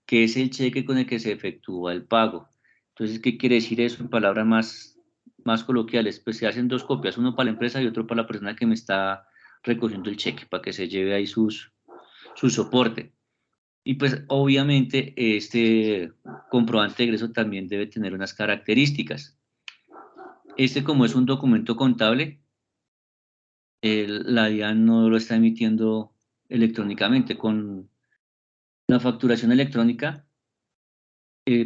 que es el cheque con el que se efectúa el pago. Entonces, ¿qué quiere decir eso en palabras más coloquiales? Pues se hacen 2 copias, uno para la empresa y otro para la persona que me está recogiendo el cheque, para que se lleve ahí su soporte. Y pues obviamente este comprobante de ingreso también debe tener unas características. Como es un documento contable, la DIAN no lo está emitiendo electrónicamente. Con la facturación electrónica,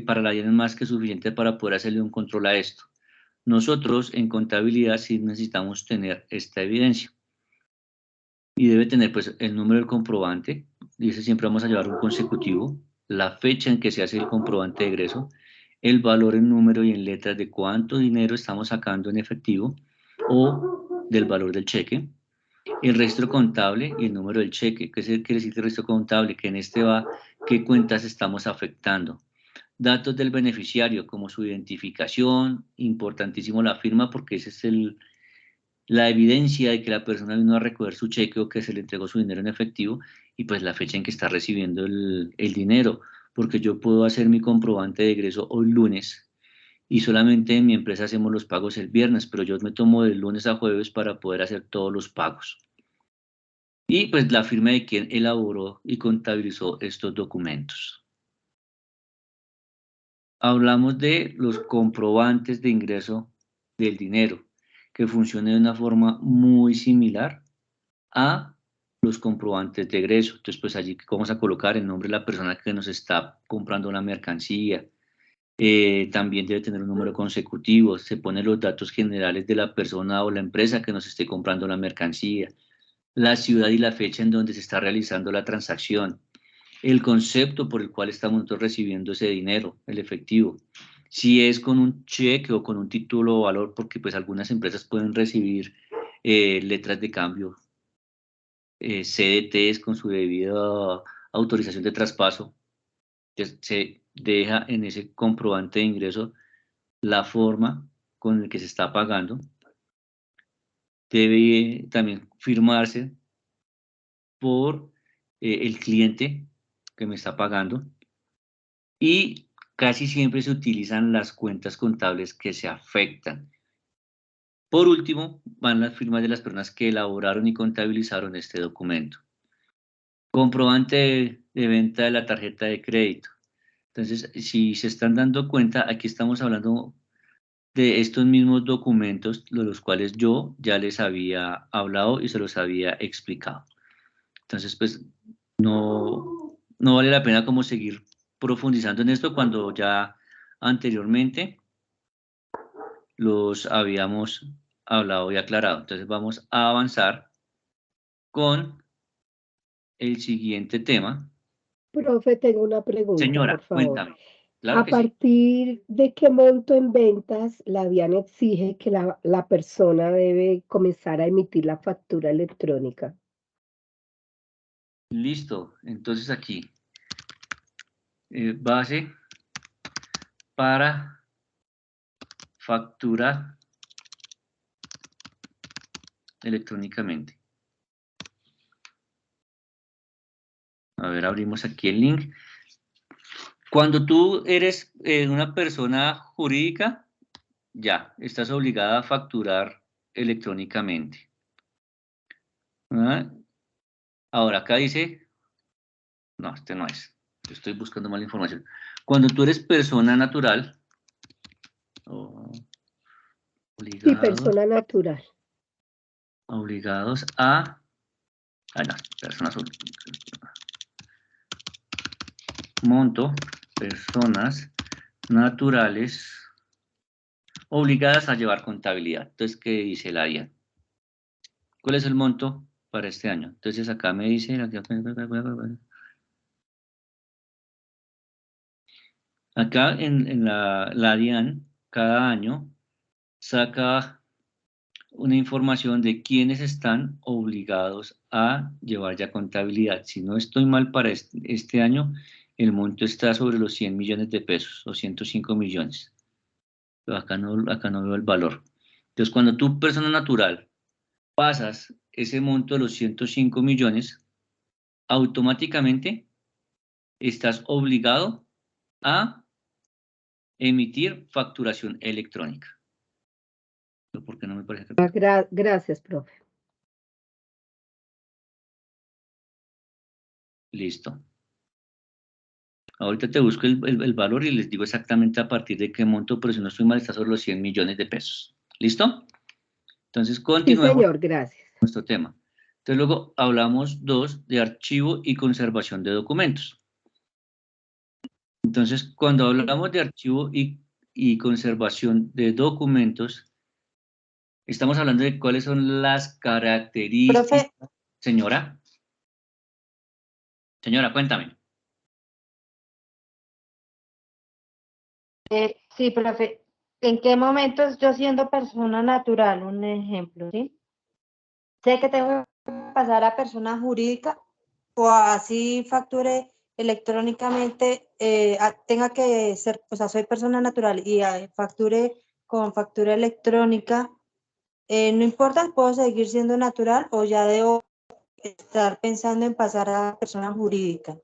para la DIAN es más que suficiente para poder hacerle un control a esto. Nosotros en contabilidad sí necesitamos tener esta evidencia. Y debe tener pues el número del comprobante, y ese siempre vamos a llevar un consecutivo, la fecha en que se hace el comprobante de egreso, el valor en número y en letras de cuánto dinero estamos sacando en efectivo o del valor del cheque, el registro contable y el número del cheque. ¿Qué quiere decir el registro contable? Que en este va qué cuentas estamos afectando. Datos del beneficiario, como su identificación, importantísimo la firma, porque ese es la evidencia de que la persona vino a recoger su cheque o que se le entregó su dinero en efectivo, y pues la fecha en que está recibiendo el dinero, porque yo puedo hacer mi comprobante de egreso hoy lunes y solamente en mi empresa hacemos los pagos el viernes, pero yo me tomo de lunes a jueves para poder hacer todos los pagos. Y pues la firma de quien elaboró y contabilizó estos documentos. Hablamos de los comprobantes de ingreso del dinero, que funcionan de una forma muy similar a los comprobantes de egreso. Entonces, pues allí vamos a colocar el nombre de la persona que nos está comprando la mercancía. También debe tener un número consecutivo. Se ponen los datos generales de la persona o la empresa que nos esté comprando la mercancía, la ciudad y la fecha en donde se está realizando la transacción, el concepto por el cual estamos nosotros recibiendo ese dinero, el efectivo. Si es con un cheque o con un título o valor, porque pues algunas empresas pueden recibir letras de cambio, CDTs con su debida autorización de traspaso, que se deja en ese comprobante de ingreso la forma con la que se está pagando. Debe también firmarse por el cliente que me está pagando, y casi siempre se utilizan las cuentas contables que se afectan. Por último, van las firmas de las personas que elaboraron y contabilizaron este documento. Comprobante de venta de la tarjeta de crédito. Entonces, si se están dando cuenta, aquí estamos hablando de estos mismos documentos, de los cuales yo ya les había hablado y se los había explicado. Entonces, pues, no vale la pena como seguir profundizando en esto cuando ya anteriormente los habíamos hablado y aclarado. Entonces, vamos a avanzar con el siguiente tema. Profe, tengo una pregunta, por Señora, favor. cuéntame. Claro ¿A que sí. partir de qué monto en ventas la DIAN exige que la persona debe comenzar a emitir la factura electrónica? Listo. Entonces aquí, base para factura electrónicamente. A ver, abrimos aquí el link. Cuando tú eres una persona jurídica, ya, estás obligada a facturar electrónicamente. ¿Ah? Ahora, acá dice, no, este no es. Yo estoy buscando mala información. Cuando tú eres persona natural, Sí, persona natural. obligados a, no, personas, monto, personas naturales obligadas a llevar contabilidad. Entonces, ¿qué dice la DIAN? ¿Cuál es el monto para este año? Entonces, acá me dice, acá en la DIAN, cada año saca una información de quiénes están obligados a llevar ya contabilidad. Si no estoy mal, para este año, el monto está sobre los 100 millones de pesos o 105 millones. Pero acá no veo el valor. Entonces, cuando tú, persona natural, pasas ese monto de los 105 millones, automáticamente estás obligado a emitir facturación electrónica. ¿Por qué no me parece que... Gracias, profe. Listo. Ahorita te busco el valor y les digo exactamente a partir de qué monto, pero si no estoy mal, está sobre los 100 millones de pesos. ¿Listo? Entonces, Sí, continuemos señor, gracias. con nuestro tema. Entonces, luego hablamos de archivo y conservación de documentos. Entonces, cuando hablamos de archivo y conservación de documentos, estamos hablando de cuáles son las características. Profe, Señora, cuéntame. sí, profe, ¿en qué momentos yo siendo persona natural, un ejemplo, sí? Sé que tengo que pasar a persona jurídica o así facture electrónicamente, tenga que ser, o sea, soy persona natural y facture con factura electrónica, no importa, puedo seguir siendo natural o ya debo estar pensando en pasar a persona jurídica.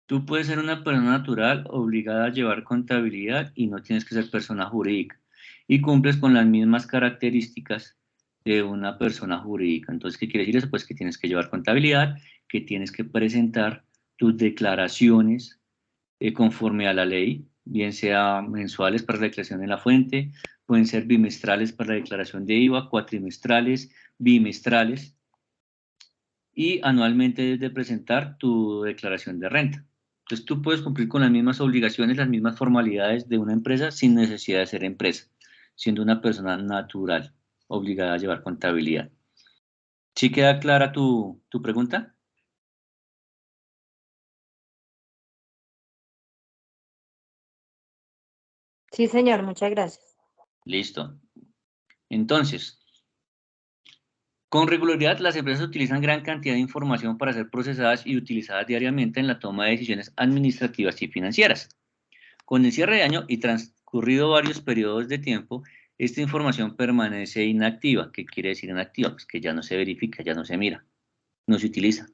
Tú puedes ser una persona natural obligada a llevar contabilidad y no tienes que ser persona jurídica. Y cumples con las mismas características de una persona jurídica. Entonces, ¿qué quiere decir eso? Pues que tienes que llevar contabilidad, que tienes que presentar tus declaraciones conforme a la ley, bien sea mensuales para la declaración de la fuente, pueden ser bimestrales para la declaración de IVA, cuatrimestrales, bimestrales, y anualmente debes de presentar tu declaración de renta. Entonces tú puedes cumplir con las mismas obligaciones, las mismas formalidades de una empresa sin necesidad de ser empresa, siendo una persona natural, obligada a llevar contabilidad. ¿Sí queda clara tu pregunta? Sí, señor, muchas gracias. Listo. Entonces, con regularidad las empresas utilizan gran cantidad de información para ser procesadas y utilizadas diariamente en la toma de decisiones administrativas y financieras. Con el cierre de año y transcurrido varios periodos de tiempo, esta información permanece inactiva. ¿Qué quiere decir inactiva? Pues que ya no se verifica, ya no se mira, no se utiliza.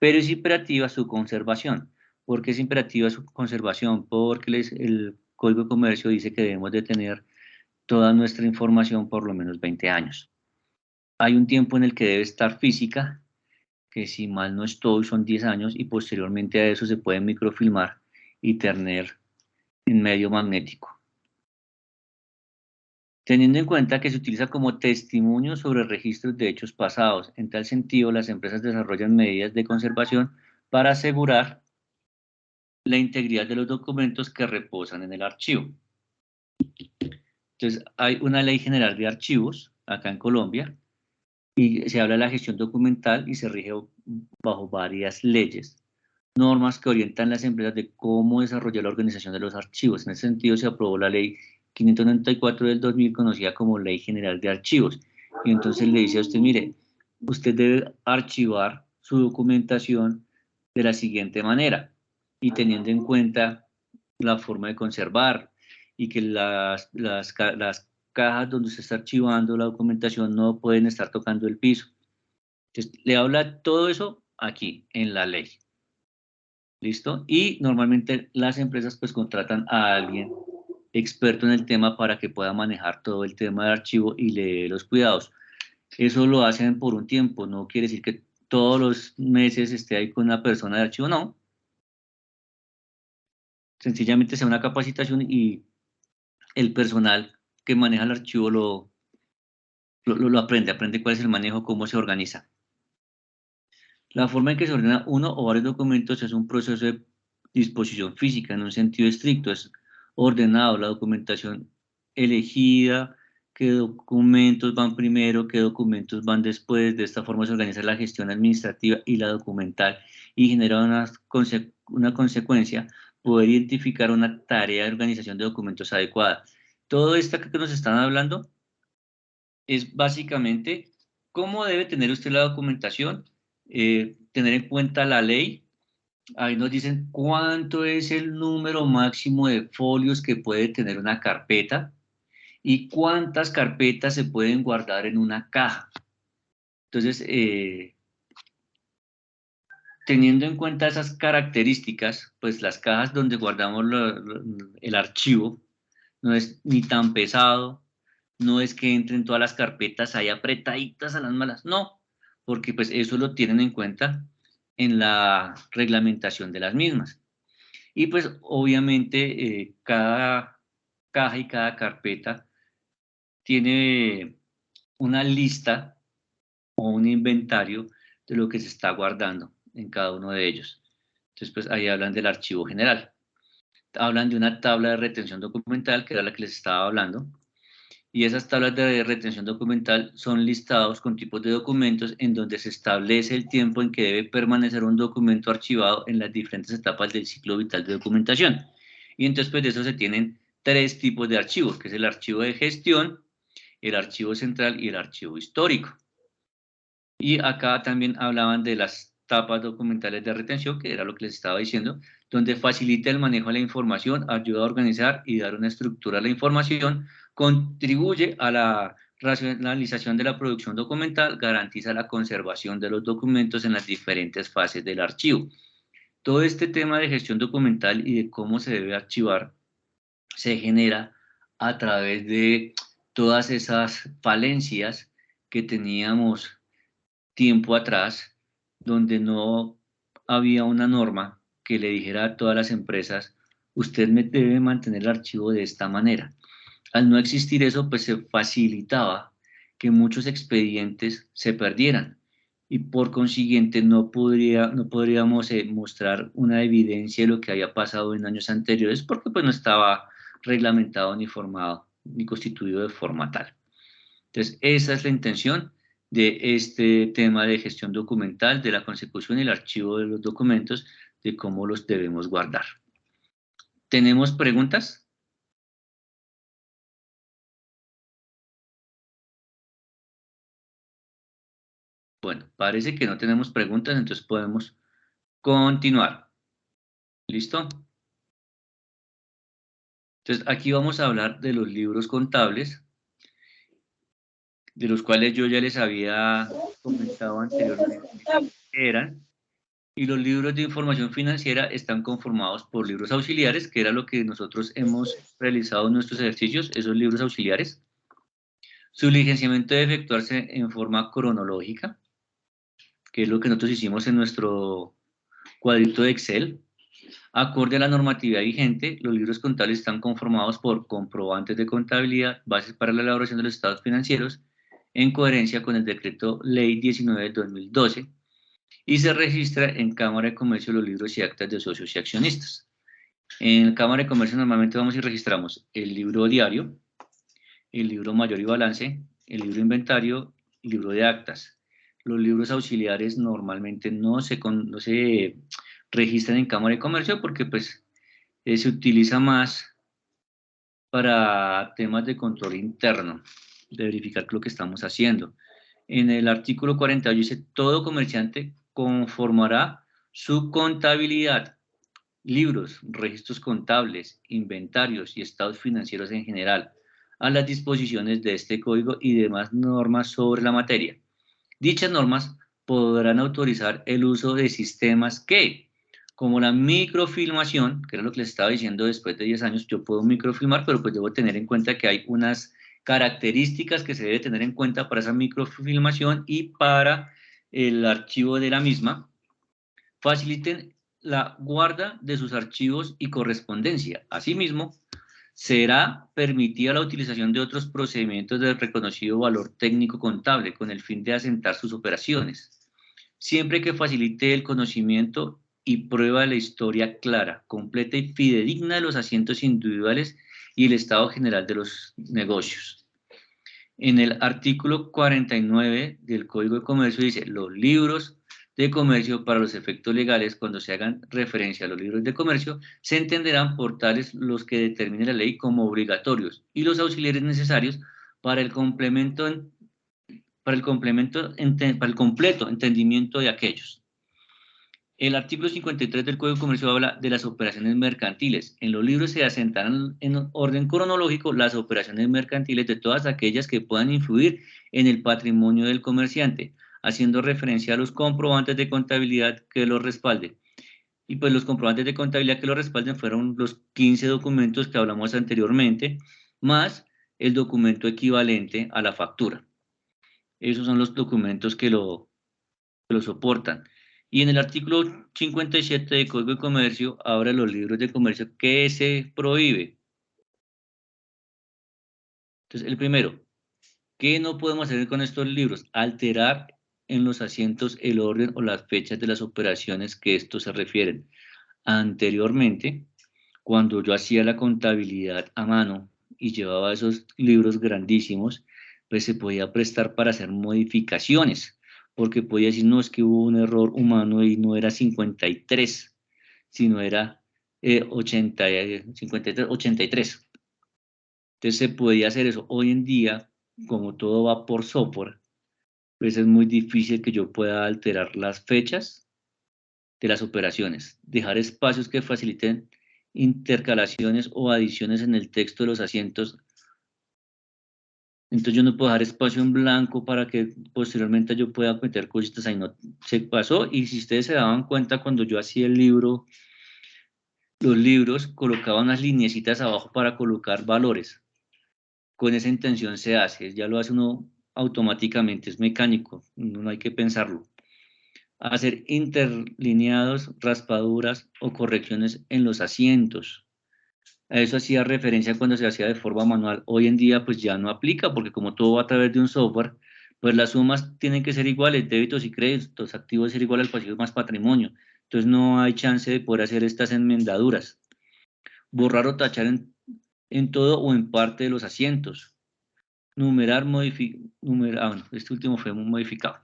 Pero es imperativa su conservación. ¿Por qué es imperativa su conservación? Porque el Código de Comercio dice que debemos de tener toda nuestra información por lo menos 20 años. Hay un tiempo en el que debe estar física, que si mal no estoy son 10 años, y posteriormente a eso se puede microfilmar y tener en medio magnético. Teniendo en cuenta que se utiliza como testimonio sobre registros de hechos pasados. En tal sentido, las empresas desarrollan medidas de conservación para asegurar la integridad de los documentos que reposan en el archivo. Entonces, hay una ley general de archivos acá en Colombia y se habla de la gestión documental y se rige bajo varias leyes, normas que orientan a las empresas de cómo desarrollar la organización de los archivos. En ese sentido, se aprobó la ley 594 del 2000, conocida como Ley General de Archivos. Y entonces le dice a usted, mire, usted debe archivar su documentación de la siguiente manera y teniendo en cuenta la forma de conservar y que las cajas donde se está archivando la documentación no pueden estar tocando el piso. Entonces, le habla todo eso aquí en la ley. ¿Listo? Y normalmente las empresas pues contratan a alguien experto en el tema para que pueda manejar todo el tema del archivo y le dé los cuidados. Eso lo hacen por un tiempo, no quiere decir que todos los meses esté ahí con una persona de archivo, no. Sencillamente sea una capacitación y el personal que maneja el archivo lo aprende cuál es el manejo, cómo se organiza. La forma en que se ordena uno o varios documentos es un proceso de disposición física en un sentido estricto, es ordenado la documentación elegida, qué documentos van primero, qué documentos van después. De esta forma se organiza la gestión administrativa y la documental y genera una consecuencia, poder identificar una tarea de organización de documentos adecuada. Todo esto que nos están hablando es básicamente cómo debe tener usted la documentación, tener en cuenta la ley. Ahí nos dicen cuánto es el número máximo de folios que puede tener una carpeta y cuántas carpetas se pueden guardar en una caja. Entonces, teniendo en cuenta esas características, pues las cajas donde guardamos el archivo no es ni tan pesado, no es que entren todas las carpetas ahí apretaditas a las malas, no, porque pues eso lo tienen en cuenta en la reglamentación de las mismas. Y pues obviamente cada caja y cada carpeta tiene una lista o un inventario de lo que se está guardando en cada uno de ellos. Entonces, pues ahí hablan del archivo general. Hablan de una tabla de retención documental, que era la que les estaba hablando, y esas tablas de retención documental son listados con tipos de documentos en donde se establece el tiempo en que debe permanecer un documento archivado en las diferentes etapas del ciclo vital de documentación. Y entonces, pues de eso se tienen 3 tipos de archivos, que es el archivo de gestión, el archivo central y el archivo histórico. Y acá también hablaban de las tapas documentales de retención, que era lo que les estaba diciendo, donde facilita el manejo de la información, ayuda a organizar y dar una estructura a la información, contribuye a la racionalización de la producción documental, garantiza la conservación de los documentos en las diferentes fases del archivo. Todo este tema de gestión documental y de cómo se debe archivar se genera a través de todas esas falencias que teníamos tiempo atrás, donde no había una norma que le dijera a todas las empresas, usted me debe mantener el archivo de esta manera. Al no existir eso, pues se facilitaba que muchos expedientes se perdieran y por consiguiente no podríamos mostrar una evidencia de lo que había pasado en años anteriores porque pues no estaba reglamentado ni formado ni constituido de forma tal. Entonces, esa es la intención de este tema de gestión documental, de la consecución y el archivo de los documentos, de cómo los debemos guardar. ¿Tenemos preguntas? Bueno, parece que no tenemos preguntas, entonces podemos continuar. ¿Listo? Entonces, aquí vamos a hablar de los libros contables, de los cuales yo ya les había comentado anteriormente que eran. Y los libros de información financiera están conformados por libros auxiliares, que era lo que nosotros hemos realizado en nuestros ejercicios, esos libros auxiliares. Su diligenciamiento debe efectuarse en forma cronológica, que es lo que nosotros hicimos en nuestro cuadrito de Excel. Acorde a la normatividad vigente, los libros contables están conformados por comprobantes de contabilidad, bases para la elaboración de los estados financieros, en coherencia con el decreto Ley 19 de 2012, y se registra en Cámara de Comercio los libros y actas de socios y accionistas. En Cámara de Comercio normalmente vamos y registramos el libro diario, el libro mayor y balance, el libro inventario, el libro de actas. Los libros auxiliares normalmente no se registran en Cámara de Comercio porque pues se utiliza más para temas de control interno, de verificar lo que estamos haciendo. En el artículo 48 dice, todo comerciante conformará su contabilidad, libros, registros contables, inventarios y estados financieros en general, a las disposiciones de este código y demás normas sobre la materia. Dichas normas podrán autorizar el uso de sistemas que, como la microfilmación, que era lo que les estaba diciendo, después de 10 años yo puedo microfilmar, pero pues debo tener en cuenta que hay unas características que se debe tener en cuenta para esa microfilmación y para el archivo de la misma, faciliten la guarda de sus archivos y correspondencia. Asimismo, será permitida la utilización de otros procedimientos de reconocido valor técnico contable con el fin de asentar sus operaciones, siempre que facilite el conocimiento y prueba de la historia clara, completa y fidedigna de los asientos individuales y el estado general de los negocios. En el artículo 49 del Código de Comercio dice, los libros de comercio para los efectos legales, cuando se hagan referencia a los libros de comercio, se entenderán por tales los que determine la ley como obligatorios y los auxiliares necesarios para el completo entendimiento de aquellos. El artículo 53 del Código de Comercio habla de las operaciones mercantiles. En los libros se asentarán en orden cronológico las operaciones mercantiles de todas aquellas que puedan influir en el patrimonio del comerciante, haciendo referencia a los comprobantes de contabilidad que los respalden. Y pues los comprobantes de contabilidad que lo respalden fueron los 15 documentos que hablamos anteriormente, más el documento equivalente a la factura. Esos son los documentos que lo soportan. Y en el artículo 57 del Código de Comercio habla de los libros de comercio que se prohíbe. Entonces, el primero, ¿qué no podemos hacer con estos libros? Alterar en los asientos el orden o las fechas de las operaciones que estos se refieren. Anteriormente, cuando yo hacía la contabilidad a mano y llevaba esos libros grandísimos, pues se podía prestar para hacer modificaciones, porque podía decir, no, es que hubo un error humano y no era 53, sino era 53, 83. Entonces se podía hacer eso. Hoy en día, como todo va por software, pues es muy difícil que yo pueda alterar las fechas de las operaciones, dejar espacios que faciliten intercalaciones o adiciones en el texto de los asientos. Entonces yo no puedo dejar espacio en blanco para que posteriormente yo pueda meter cositas ahí. No, se pasó, y si ustedes se daban cuenta cuando yo hacía el libro, los libros colocaba unas lineecitas abajo para colocar valores. Con esa intención se hace, ya lo hace uno automáticamente, es mecánico, no hay que pensarlo. Hacer interlineados, raspaduras o correcciones en los asientos. A eso hacía referencia cuando se hacía de forma manual. Hoy en día pues ya no aplica, porque como todo va a través de un software, pues las sumas tienen que ser iguales, débitos y créditos, activos ser igual al pasivo más patrimonio. Entonces no hay chance de poder hacer estas enmendaduras. Borrar o tachar en todo o en parte de los asientos. Numerar, bueno, este último fue modificado.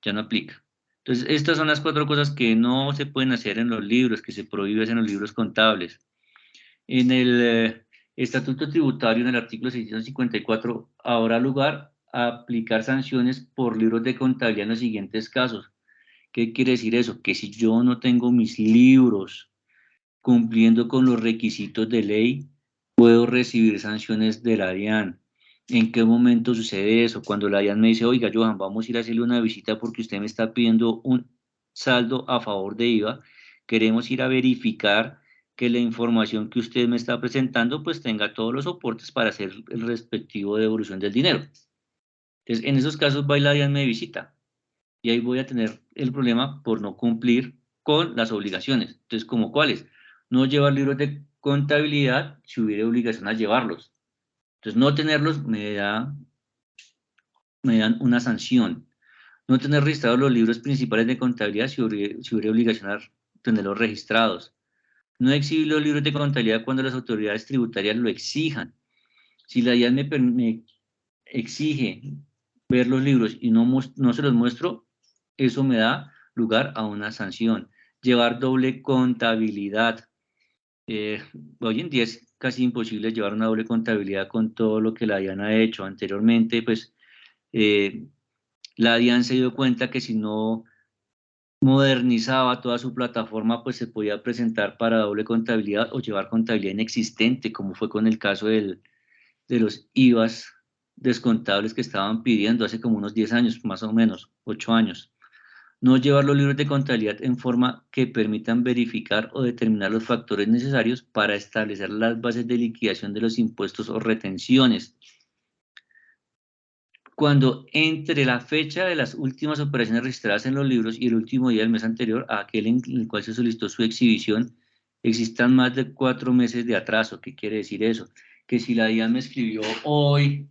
Ya no aplica. Entonces, estas son las 4 cosas que no se pueden hacer en los libros, que se prohíben en los libros contables. En el Estatuto Tributario, en el artículo 654, habrá lugar a aplicar sanciones por libros de contabilidad en los siguientes casos. ¿Qué quiere decir eso? Que si yo no tengo mis libros cumpliendo con los requisitos de ley, puedo recibir sanciones de la DIAN. ¿En qué momento sucede eso? Cuando la DIAN me dice, oiga, Johan, vamos a ir a hacerle una visita porque usted me está pidiendo un saldo a favor de IVA. Queremos ir a verificar que la información que usted me está presentando pues tenga todos los soportes para hacer el respectivo devolución del dinero. Entonces, en esos casos va y la DIAN me visita y ahí voy a tener el problema por no cumplir con las obligaciones. Entonces, ¿como cuáles? No llevar libros de contabilidad si hubiera obligación a llevarlos. Entonces, no tenerlos me dan una sanción. No tener registrados los libros principales de contabilidad si hubiera obligación a tenerlos registrados. No exhibir los libros de contabilidad cuando las autoridades tributarias lo exijan. Si la DIAN me exige ver los libros y no se los muestro, eso me da lugar a una sanción. Llevar doble contabilidad. Hoy en día es casi imposible llevar una doble contabilidad con todo lo que la DIAN ha hecho. Anteriormente, pues, la DIAN se dio cuenta que si no modernizaba toda su plataforma, pues se podía presentar para doble contabilidad o llevar contabilidad inexistente, como fue con el caso de los IVAs descontables que estaban pidiendo hace como unos 10 años, más o menos, 8 años. No llevar los libros de contabilidad en forma que permitan verificar o determinar los factores necesarios para establecer las bases de liquidación de los impuestos o retenciones. Cuando entre la fecha de las últimas operaciones registradas en los libros y el último día del mes anterior a aquel en el cual se solicitó su exhibición, existan más de 4 meses de atraso. ¿Qué quiere decir eso? Que si la DIAN me escribió hoy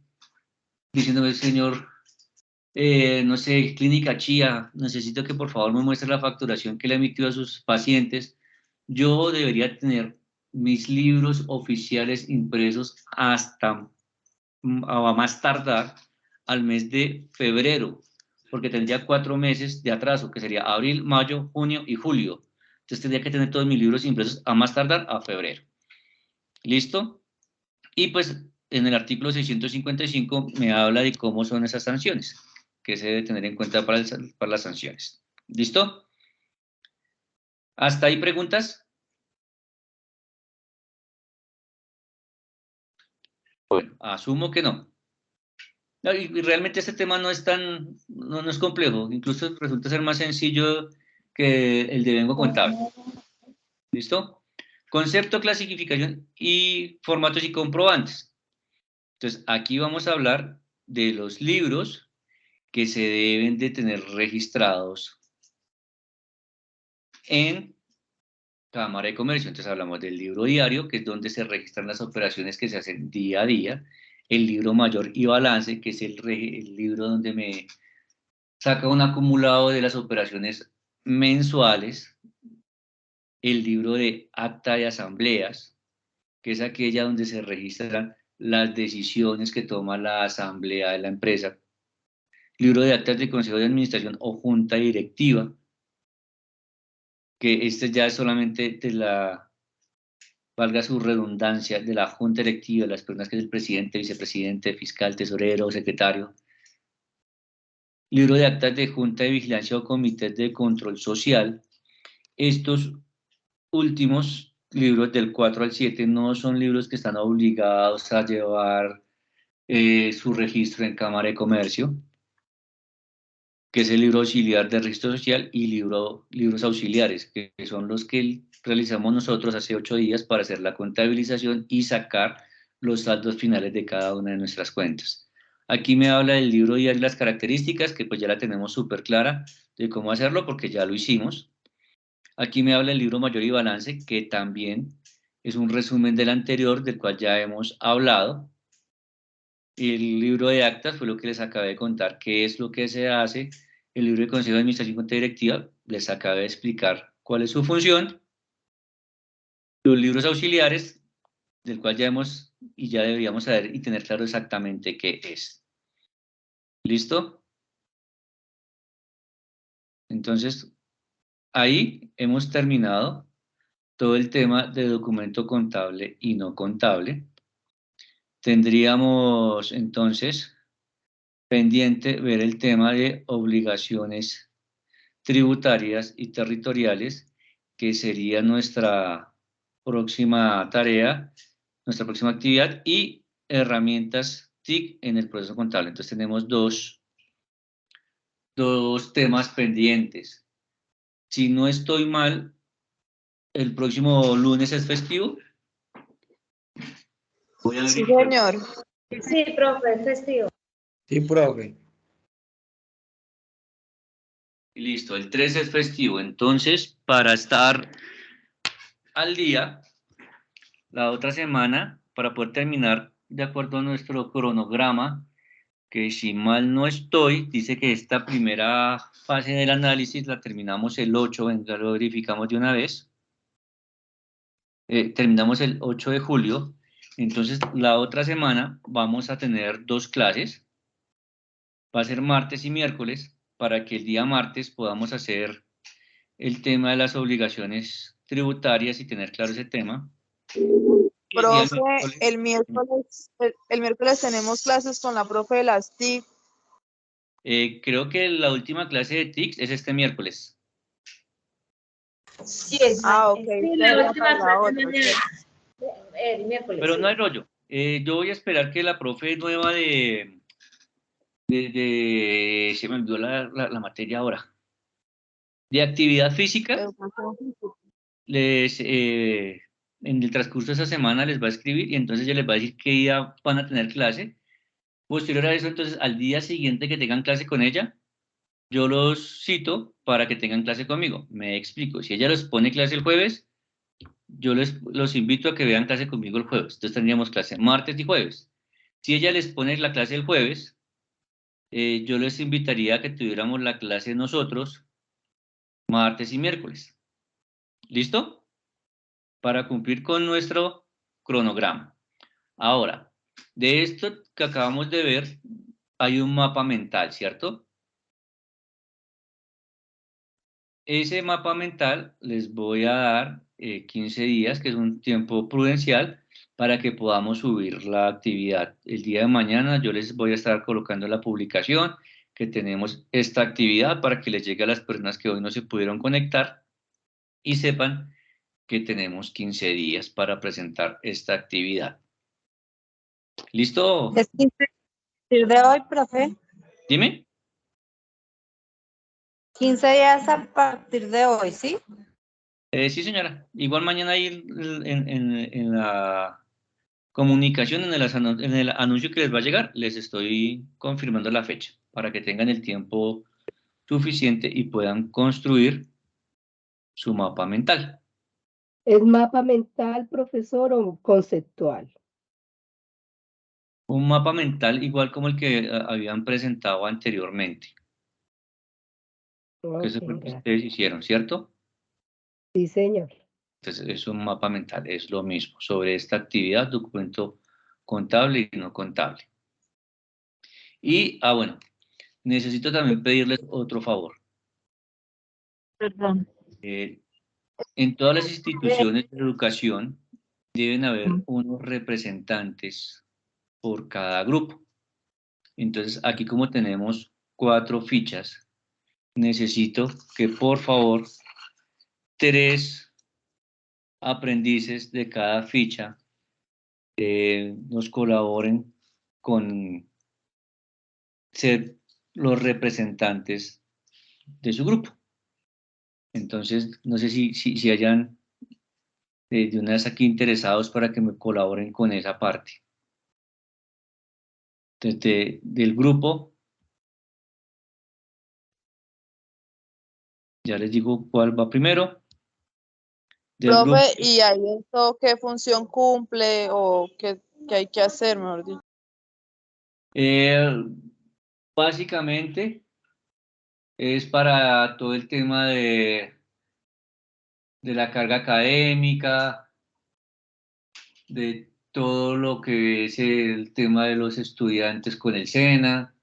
diciéndome, señor, no sé, Clínica Chía, necesito que por favor me muestre la facturación que le emitió a sus pacientes, yo debería tener mis libros oficiales impresos hasta a más tardar al mes de febrero, porque tendría 4 meses de atraso, que sería abril, mayo, junio y julio. Entonces tendría que tener todos mis libros impresos a más tardar a febrero. ¿Listo? Y pues en el artículo 655 me habla de cómo son esas sanciones, que se debe tener en cuenta para las sanciones. ¿Listo? ¿Hasta ahí preguntas? Bueno, asumo que no. No, y realmente este tema no es tan, no es complejo, incluso resulta ser más sencillo que el de vengo contable. ¿Listo? Concepto, clasificación y formatos y comprobantes. Entonces, aquí vamos a hablar de los libros que se deben de tener registrados en Cámara de Comercio. Entonces hablamos del libro diario, que es donde se registran las operaciones que se hacen día a día, el libro mayor y balance, que es el libro donde me saca un acumulado de las operaciones mensuales, el libro de acta de asambleas, que es aquella donde se registran las decisiones que toma la asamblea de la empresa, libro de actas de consejo de administración o junta directiva, que este ya es solamente de la, valga su redundancia, de la junta directiva, las personas que es el presidente, vicepresidente, fiscal, tesorero, secretario. Libro de actas de junta de vigilancia o comité de control social. Estos últimos libros del 4 al 7 no son libros que están obligados a llevar su registro en Cámara de Comercio, que es el libro auxiliar de registro social y libros auxiliares, que son los que realizamos nosotros hace 8 días para hacer la contabilización y sacar los saldos finales de cada una de nuestras cuentas. Aquí me habla del libro diario y las características, que pues ya la tenemos súper clara de cómo hacerlo porque ya lo hicimos. Aquí me habla del libro mayor y balance, que también es un resumen del anterior, del cual ya hemos hablado. El libro de actas fue lo que les acabé de contar, qué es lo que se hace. El libro de consejo de administración y junta directiva, les acabé de explicar cuál es su función. Los libros auxiliares, del cual ya hemos y ya deberíamos saber y tener claro exactamente qué es. ¿Listo? Entonces, ahí hemos terminado todo el tema de documento contable y no contable. Tendríamos entonces pendiente ver el tema de obligaciones tributarias y territoriales, que sería nuestra próxima tarea, nuestra próxima actividad, y herramientas TIC en el proceso contable. Entonces tenemos dos temas pendientes. Si no estoy mal, el próximo lunes es festivo. Voy a Sí, verificar. señor. Sí, profe, es festivo. Sí, profe. Listo, el 13 es festivo. Entonces, para estar al día, la otra semana, para poder terminar de acuerdo a nuestro cronograma, que si mal no estoy, dice que esta primera fase del análisis la terminamos el 8, venga, lo verificamos de una vez. Terminamos el 8 de julio, entonces la otra semana vamos a tener 2 clases, va a ser martes y miércoles, para que el día martes podamos hacer el tema de las obligaciones tributarias y tener claro ese tema. Y el día Profe, el miércoles tenemos clases con la profe de las TIC. creo que la última clase de TICS es este miércoles. Sí, es Ah, ok. sí, la Sería última para la clase otra, mañana. sí. El miércoles. Pero sí. no hay rollo. Yo voy a esperar que la profe nueva se me olvidó la materia ahora, de actividad física, Educación física. en el transcurso de esa semana les va a escribir y entonces ya les va a decir qué día van a tener clase. Posterior a eso, entonces, al día siguiente que tengan clase con ella, yo los cito para que tengan clase conmigo. Me explico. Si ella los pone clase el jueves, yo los invito a que vean clase conmigo el jueves. Entonces tendríamos clase martes y jueves. Si ella les pone la clase el jueves, yo les invitaría a que tuviéramos la clase nosotros martes y miércoles. ¿Listo? Para cumplir con nuestro cronograma. Ahora, de esto que acabamos de ver, hay un mapa mental, ¿cierto? Ese mapa mental les voy a dar 15 días, que es un tiempo prudencial, para que podamos subir la actividad. El día de mañana yo les voy a estar colocando la publicación que tenemos esta actividad para que les llegue a las personas que hoy no se pudieron conectar y sepan que tenemos 15 días para presentar esta actividad. ¿Listo? Es partir de hoy, profe, Dime. 15 días a partir de hoy, ¿sí? Sí, señora. Igual mañana ahí en la comunicación, en el anuncio que les va a llegar, les estoy confirmando la fecha para que tengan el tiempo suficiente y puedan construir su mapa mental. ¿Es mapa mental, profesor, o conceptual? Un mapa mental igual como el que habían presentado anteriormente, que Ok, eso fue lo que gracias. ustedes hicieron, ¿cierto? Sí, señor. Entonces, es un mapa mental, es lo mismo, sobre esta actividad, documento contable y no contable. Y, bueno, necesito también pedirles otro favor. Perdón. En todas las instituciones de educación deben haber unos representantes por cada grupo. Entonces, aquí como tenemos 4 fichas, necesito que por favor 3 aprendices de cada ficha nos colaboren con ser los representantes de su grupo. Entonces, no sé si hayan de una vez aquí interesados para que me colaboren con esa parte. Entonces, del grupo, ya les digo cuál va primero. Del grupo, Profe, ¿y ahí esto qué función cumple o qué hay que hacer, mejor dicho? básicamente es para todo el tema de la carga académica, de todo lo que es el tema de los estudiantes con el SENA.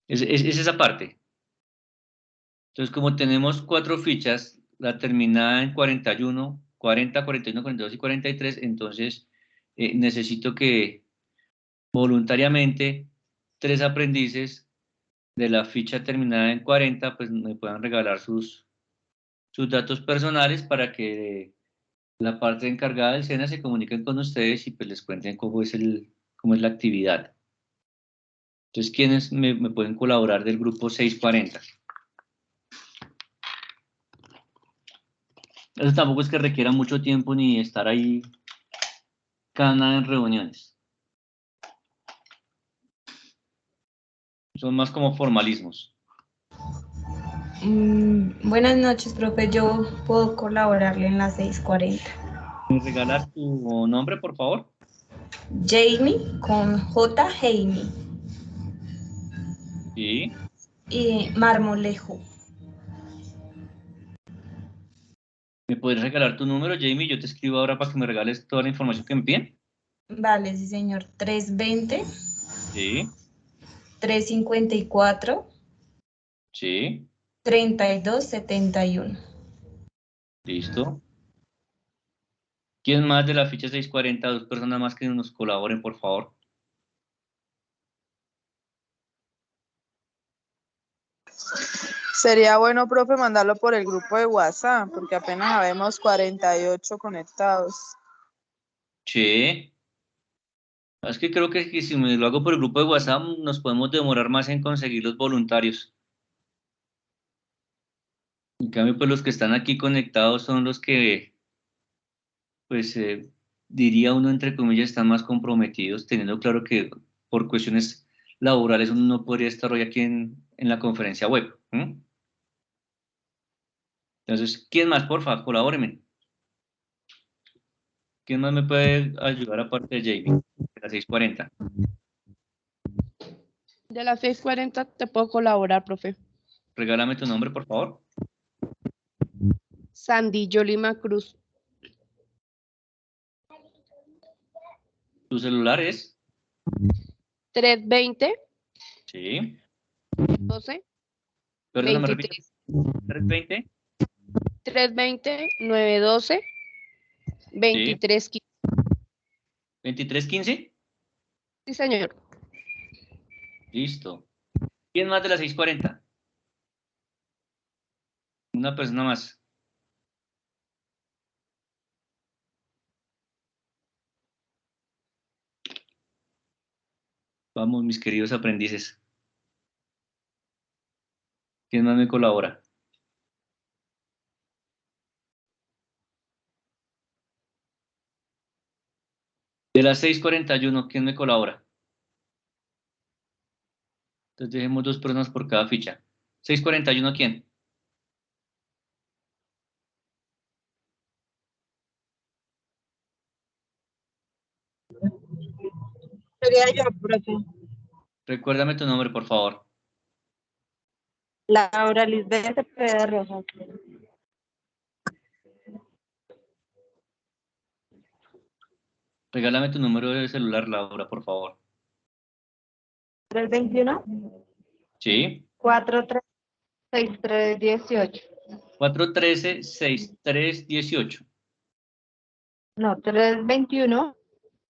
Es esa parte. Entonces, como tenemos 4 fichas, la terminada en 41, 40, 41, 42 y 43, entonces necesito que voluntariamente 3 aprendices de la ficha terminada en 40, pues me puedan regalar sus datos personales para que la parte encargada del SENA se comuniquen con ustedes y pues les cuenten cómo es la actividad. Entonces, ¿quiénes me pueden colaborar del grupo 640? Eso tampoco es que requiera mucho tiempo ni estar ahí cada nada en reuniones. Son más como formalismos. Buenas noches, profe. Yo puedo colaborarle en las 6:40. ¿Me regalas tu nombre, por favor? Jamie con J. Jamie Sí. y Marmolejo. ¿Me puedes regalar tu número, Jamie? Yo te escribo ahora para que me regales toda la información que me piden. Vale, sí, señor. 320, Sí, 354, sí, 3271. listo. ¿Quién más de la ficha 640? 2 personas más que nos colaboren, por favor. Sería bueno, profe, mandarlo por el grupo de WhatsApp, porque apenas habemos 48 conectados. Sí. Es que creo que si me lo hago por el grupo de WhatsApp nos podemos demorar más en conseguir los voluntarios. En cambio, pues los que están aquí conectados son los que, pues, diría uno, entre comillas, están más comprometidos, teniendo claro que por cuestiones laborales uno no podría estar hoy aquí en la conferencia web. Entonces, ¿quién más? Porfa, colabóreme. ¿Quién más me puede ayudar aparte de Jamie? De las 640. De las 6:40 te puedo colaborar, profe. Regálame tu nombre, por favor. Sandy Yolima Cruz. Tu celular es. 320 Sí. 12 Perdón, me repite. 23. 320. 320 912 Sí. 23 15. 2315. Sí, señor. Listo. ¿Quién más de las 640? Una persona más. Vamos, mis queridos aprendices. ¿Quién más me colabora? De las 6:41, ¿quién me colabora? Entonces dejemos 2 personas por cada ficha. 6:41, ¿quién? Sería yo, profe. Recuérdame tu nombre, por favor. Laura Lisbeth Cepeda Rojas. Regálame tu número de celular, Laura, por favor. 321 Sí. 436318. 413-6318. No, 321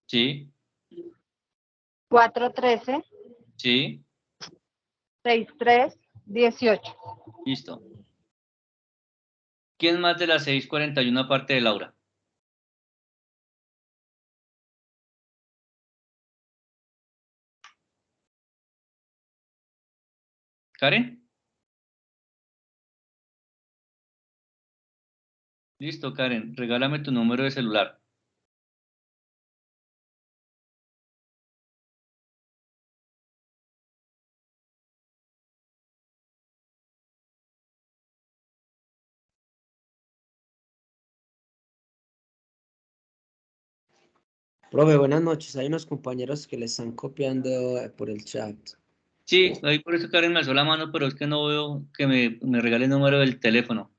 Sí. 413 Sí. 6318. Listo. ¿Quién más de las 6:41 aparte de Laura? ¿Karen? Listo, Karen. Regálame tu número de celular. Profe, buenas noches. Hay unos compañeros que le están copiando por el chat. Sí, ahí por eso Karen me alzó la mano, pero es que no veo que me regale el número del teléfono.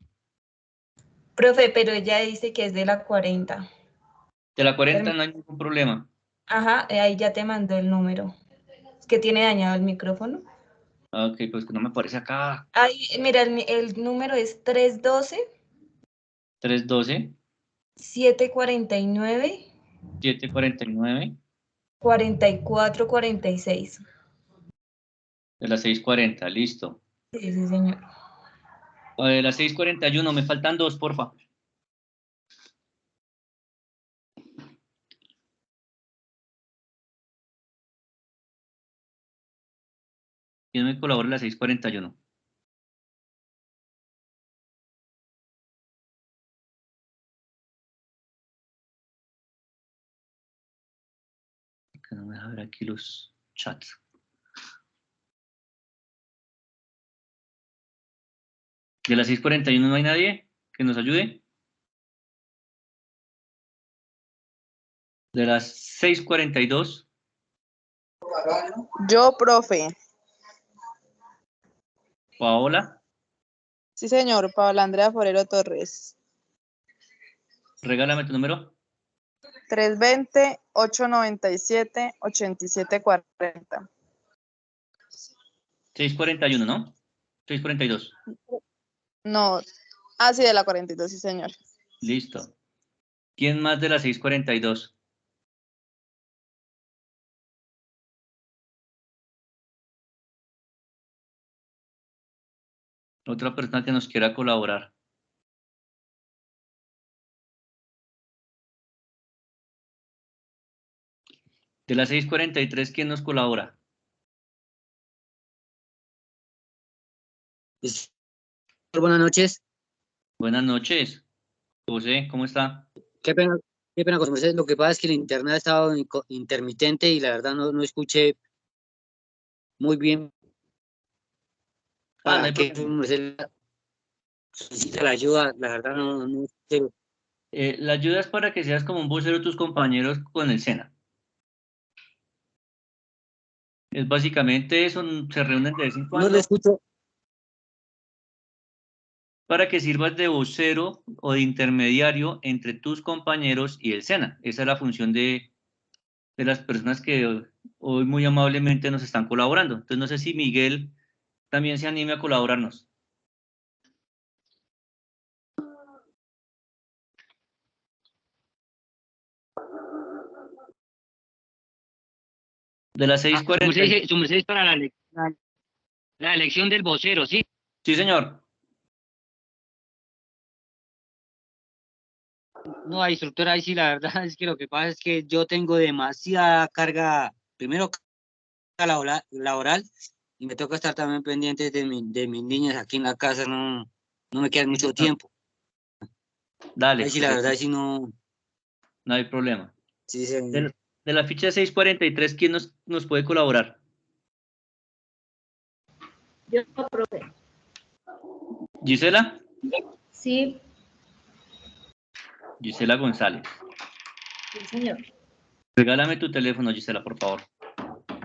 Profe, pero ella dice que es de la 40. De la 40 no hay ningún problema. Ajá, ahí ya te mandó el número. Es que tiene dañado el micrófono. Ah, ok, pues que no me aparece acá. Ay, mira, el número es 312 312 749 749 4446. de las 6:40, listo. Sí, sí, señor. De las 6:41, me faltan 2, porfa. ¿Quién me colabora a las 6:41? Que no me deja ver aquí los chats. De las 6:41 no hay nadie que nos ayude. De las 6:42. Yo, profe. Paola, Sí, señor. Paola Andrea Forero Torres. regálame tu número. 320-897-8740. 6:41, ¿no? 6:42. No. Ah, sí, de la 42, sí, señor. Listo. ¿Quién más de las 6:42? Otra persona que nos quiera colaborar. De las 6:43, ¿quién nos colabora? Buenas noches. Buenas noches. José, ¿cómo está? Qué pena con su merced. Lo que pasa es que el internet ha estado intermitente y la verdad no escuché muy bien Ah, no para hay qué su problema. merced solicita la ayuda. La verdad no sé. La ayuda es para que seas como un vocero de tus compañeros con el SENA. Es básicamente eso, se reúnen de vez en No cuando le escucho. para que sirvas de vocero o de intermediario entre tus compañeros y el SENA. Esa es la función de las personas que hoy muy amablemente nos están colaborando. Entonces no sé si Miguel también se anime a colaborarnos. De las 6:40. Su merced es para la elección del vocero, ¿sí? Sí, señor. No, instructora, ahí sí, la verdad es que lo que pasa es que yo tengo demasiada carga, primero laboral y me toca estar también pendiente de mis niñas aquí en la casa, no me queda mucho tiempo. Dale. Ahí sí, la verdad, sí no hay problema. Sí, señor. De la ficha 643, ¿quién nos puede colaborar? Yo, profe. ¿Gisela? Sí. Gisela González. Sí, señor. Regálame tu teléfono, Gisela, por favor.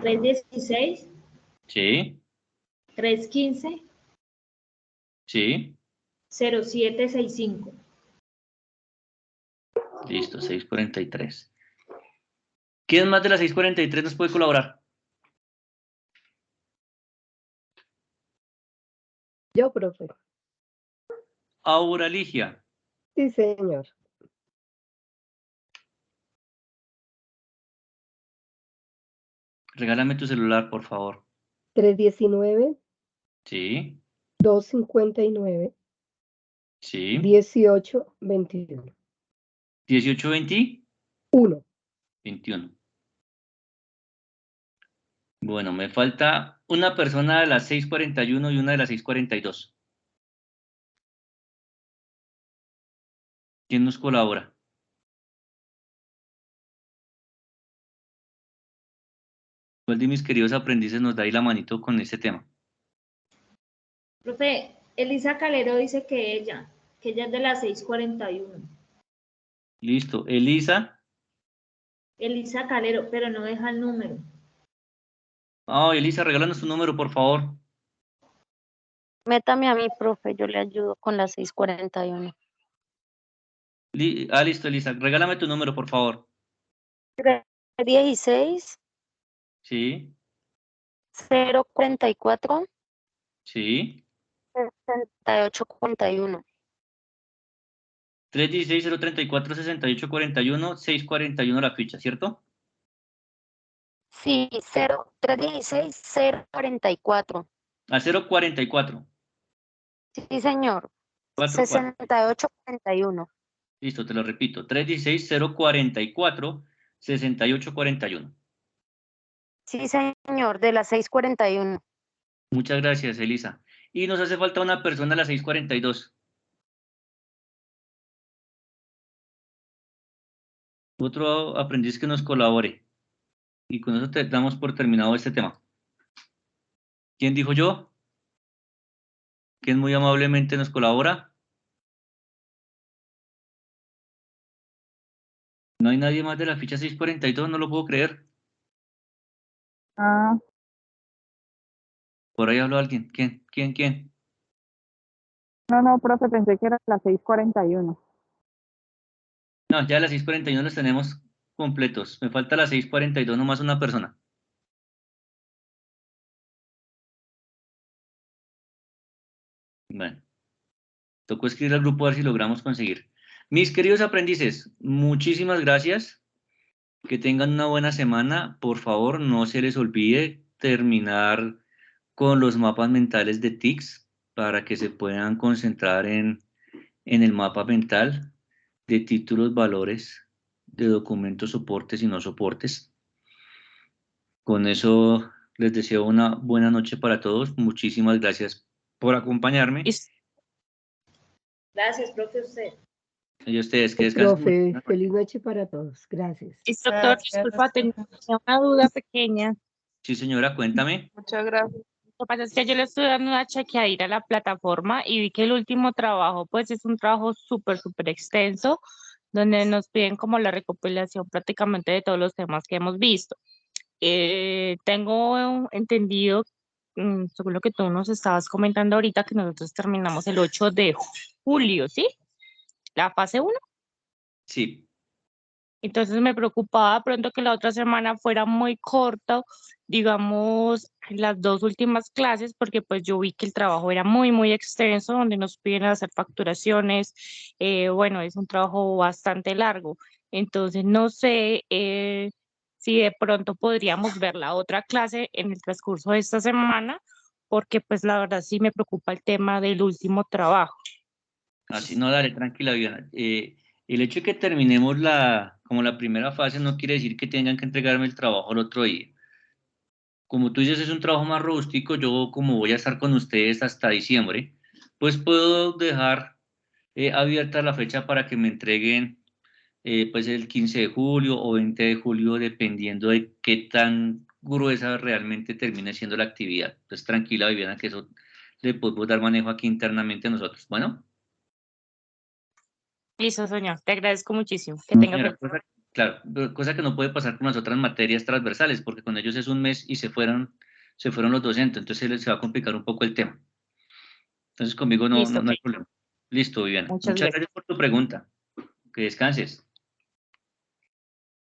316. Sí. 315. Sí. 0765. Listo, 643. ¿Quién más de las 643 nos puede colaborar? Yo, profe. Aura Ligia. Sí, señor. Regálame tu celular, por favor. 319. Sí. 259. Sí. 1821. 1820. 1. 21. Bueno, me falta una persona de las 641 y una de las 642. ¿Quién nos colabora? ¿Cuál de mis queridos aprendices nos da ahí la manito con este tema? Profe, Elisa Calero dice que ella es de las 641. Listo. Elisa. Elisa Calero, pero no deja el número. Elisa, regálanos tu número, por favor. Métame a mí, profe, yo le ayudo con la 641. Listo, Elisa. Regálame tu número, por favor. 316. Sí. 044. Sí. 6841. 316-034-6841, 641 la ficha, ¿cierto? Sí, 316-044. A 044. Sí, señor. 44. 6841. Listo, te lo repito. 316-044-6841. Sí, señor, de las 641. Muchas gracias, Elisa. Y nos hace falta una persona a las 642. Otro aprendiz que nos colabore. Y con eso te damos por terminado este tema. ¿Quién dijo yo? ¿Quién muy amablemente nos colabora? No hay nadie más de la ficha 642, no lo puedo creer. Por ahí habló alguien. ¿Quién? No, profe, pensé que era las 641. No, ya las 641 los tenemos completos. Me falta las 642, nomás una persona. Bueno, tocó escribir al grupo a ver si logramos conseguir. Mis queridos aprendices, muchísimas gracias. Que tengan una buena semana. Por favor, no se les olvide terminar con los mapas mentales de TICS para que se puedan concentrar en el mapa mental de títulos, valores, de documentos, soportes y no soportes. Con eso les deseo una buena noche para todos. Muchísimas gracias por acompañarme. Gracias, profe, usted. Y ustedes, que descansen. Profe, feliz noche para todos. Gracias. Doctor, disculpa, tenía una duda pequeña. Sí, señora, cuéntame. Muchas gracias. Lo que pasa es que yo le estoy dando una chequeadita a la plataforma y vi que el último trabajo, pues es un trabajo súper extenso, donde nos piden como la recopilación prácticamente de todos los temas que hemos visto. Tengo entendido, según lo que tú nos estabas comentando ahorita, que nosotros terminamos el 8 de julio, ¿sí? La fase 1. Sí. Entonces me preocupaba pronto que la otra semana fuera muy corta, digamos, las 2 últimas clases, porque pues yo vi que el trabajo era muy extenso, donde nos piden hacer facturaciones. Bueno, es un trabajo bastante largo. Entonces no sé si de pronto podríamos ver la otra clase en el transcurso de esta semana, porque pues la verdad sí me preocupa el tema del último trabajo. Así, no, dale, tranquila, Viviana. El hecho de que terminemos como la primera fase no quiere decir que tengan que entregarme el trabajo el otro día. como tú dices, es un trabajo más rústico, yo como voy a estar con ustedes hasta diciembre, pues puedo dejar abierta la fecha para que me entreguen pues el 15 de julio o 20 de julio, dependiendo de qué tan gruesa realmente termine siendo la actividad. Entonces, tranquila, Viviana, que eso le podemos dar manejo aquí internamente a nosotros. Bueno. Listo, señor. Te agradezco muchísimo. Que Sí, tenga señora, feliz. claro, cosa que no puede pasar con las otras materias transversales, porque con ellos es un mes y se fueron los docentes, entonces se va a complicar un poco el tema. Entonces conmigo Listo, no hay ok. problema. Listo, Viviana. Muchas Muchas gracias. gracias por tu pregunta. Que descanses.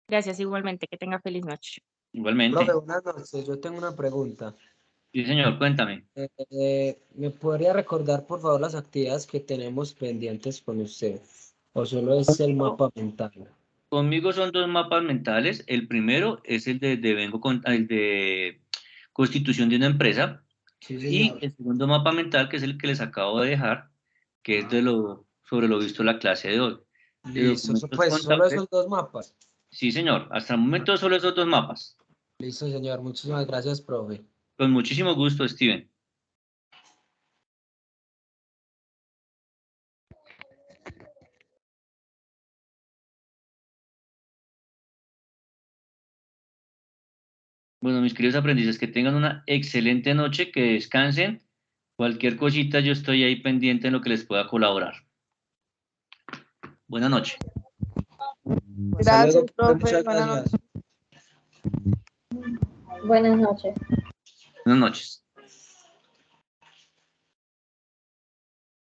Gracias igualmente. Que tenga feliz noche. Igualmente. Profe, buenas noches. Yo tengo una pregunta. Sí, señor, cuéntame. ¿Me podría recordar, por favor, las actividades que tenemos pendientes con usted? ¿O solo es el mapa mental? Conmigo son dos mapas mentales. El primero es el el de constitución de una empresa. Sí, Y señor. el segundo mapa mental, que es el que les acabo de dejar, que es sobre lo visto en la clase de hoy. De Listo, documentos pues solo contables. esos dos mapas. Sí, señor. Hasta el momento solo esos dos mapas. Listo, señor. Muchísimas gracias, profe. Con muchísimo gusto, Steven. Bueno, mis queridos aprendices, que tengan una excelente noche, que descansen. Cualquier cosita, yo estoy ahí pendiente en lo que les pueda colaborar. Buenas noches. Hasta luego, Gracias, profe. muchas Buenas gracias. noches. Buenas noches. Buenas noches.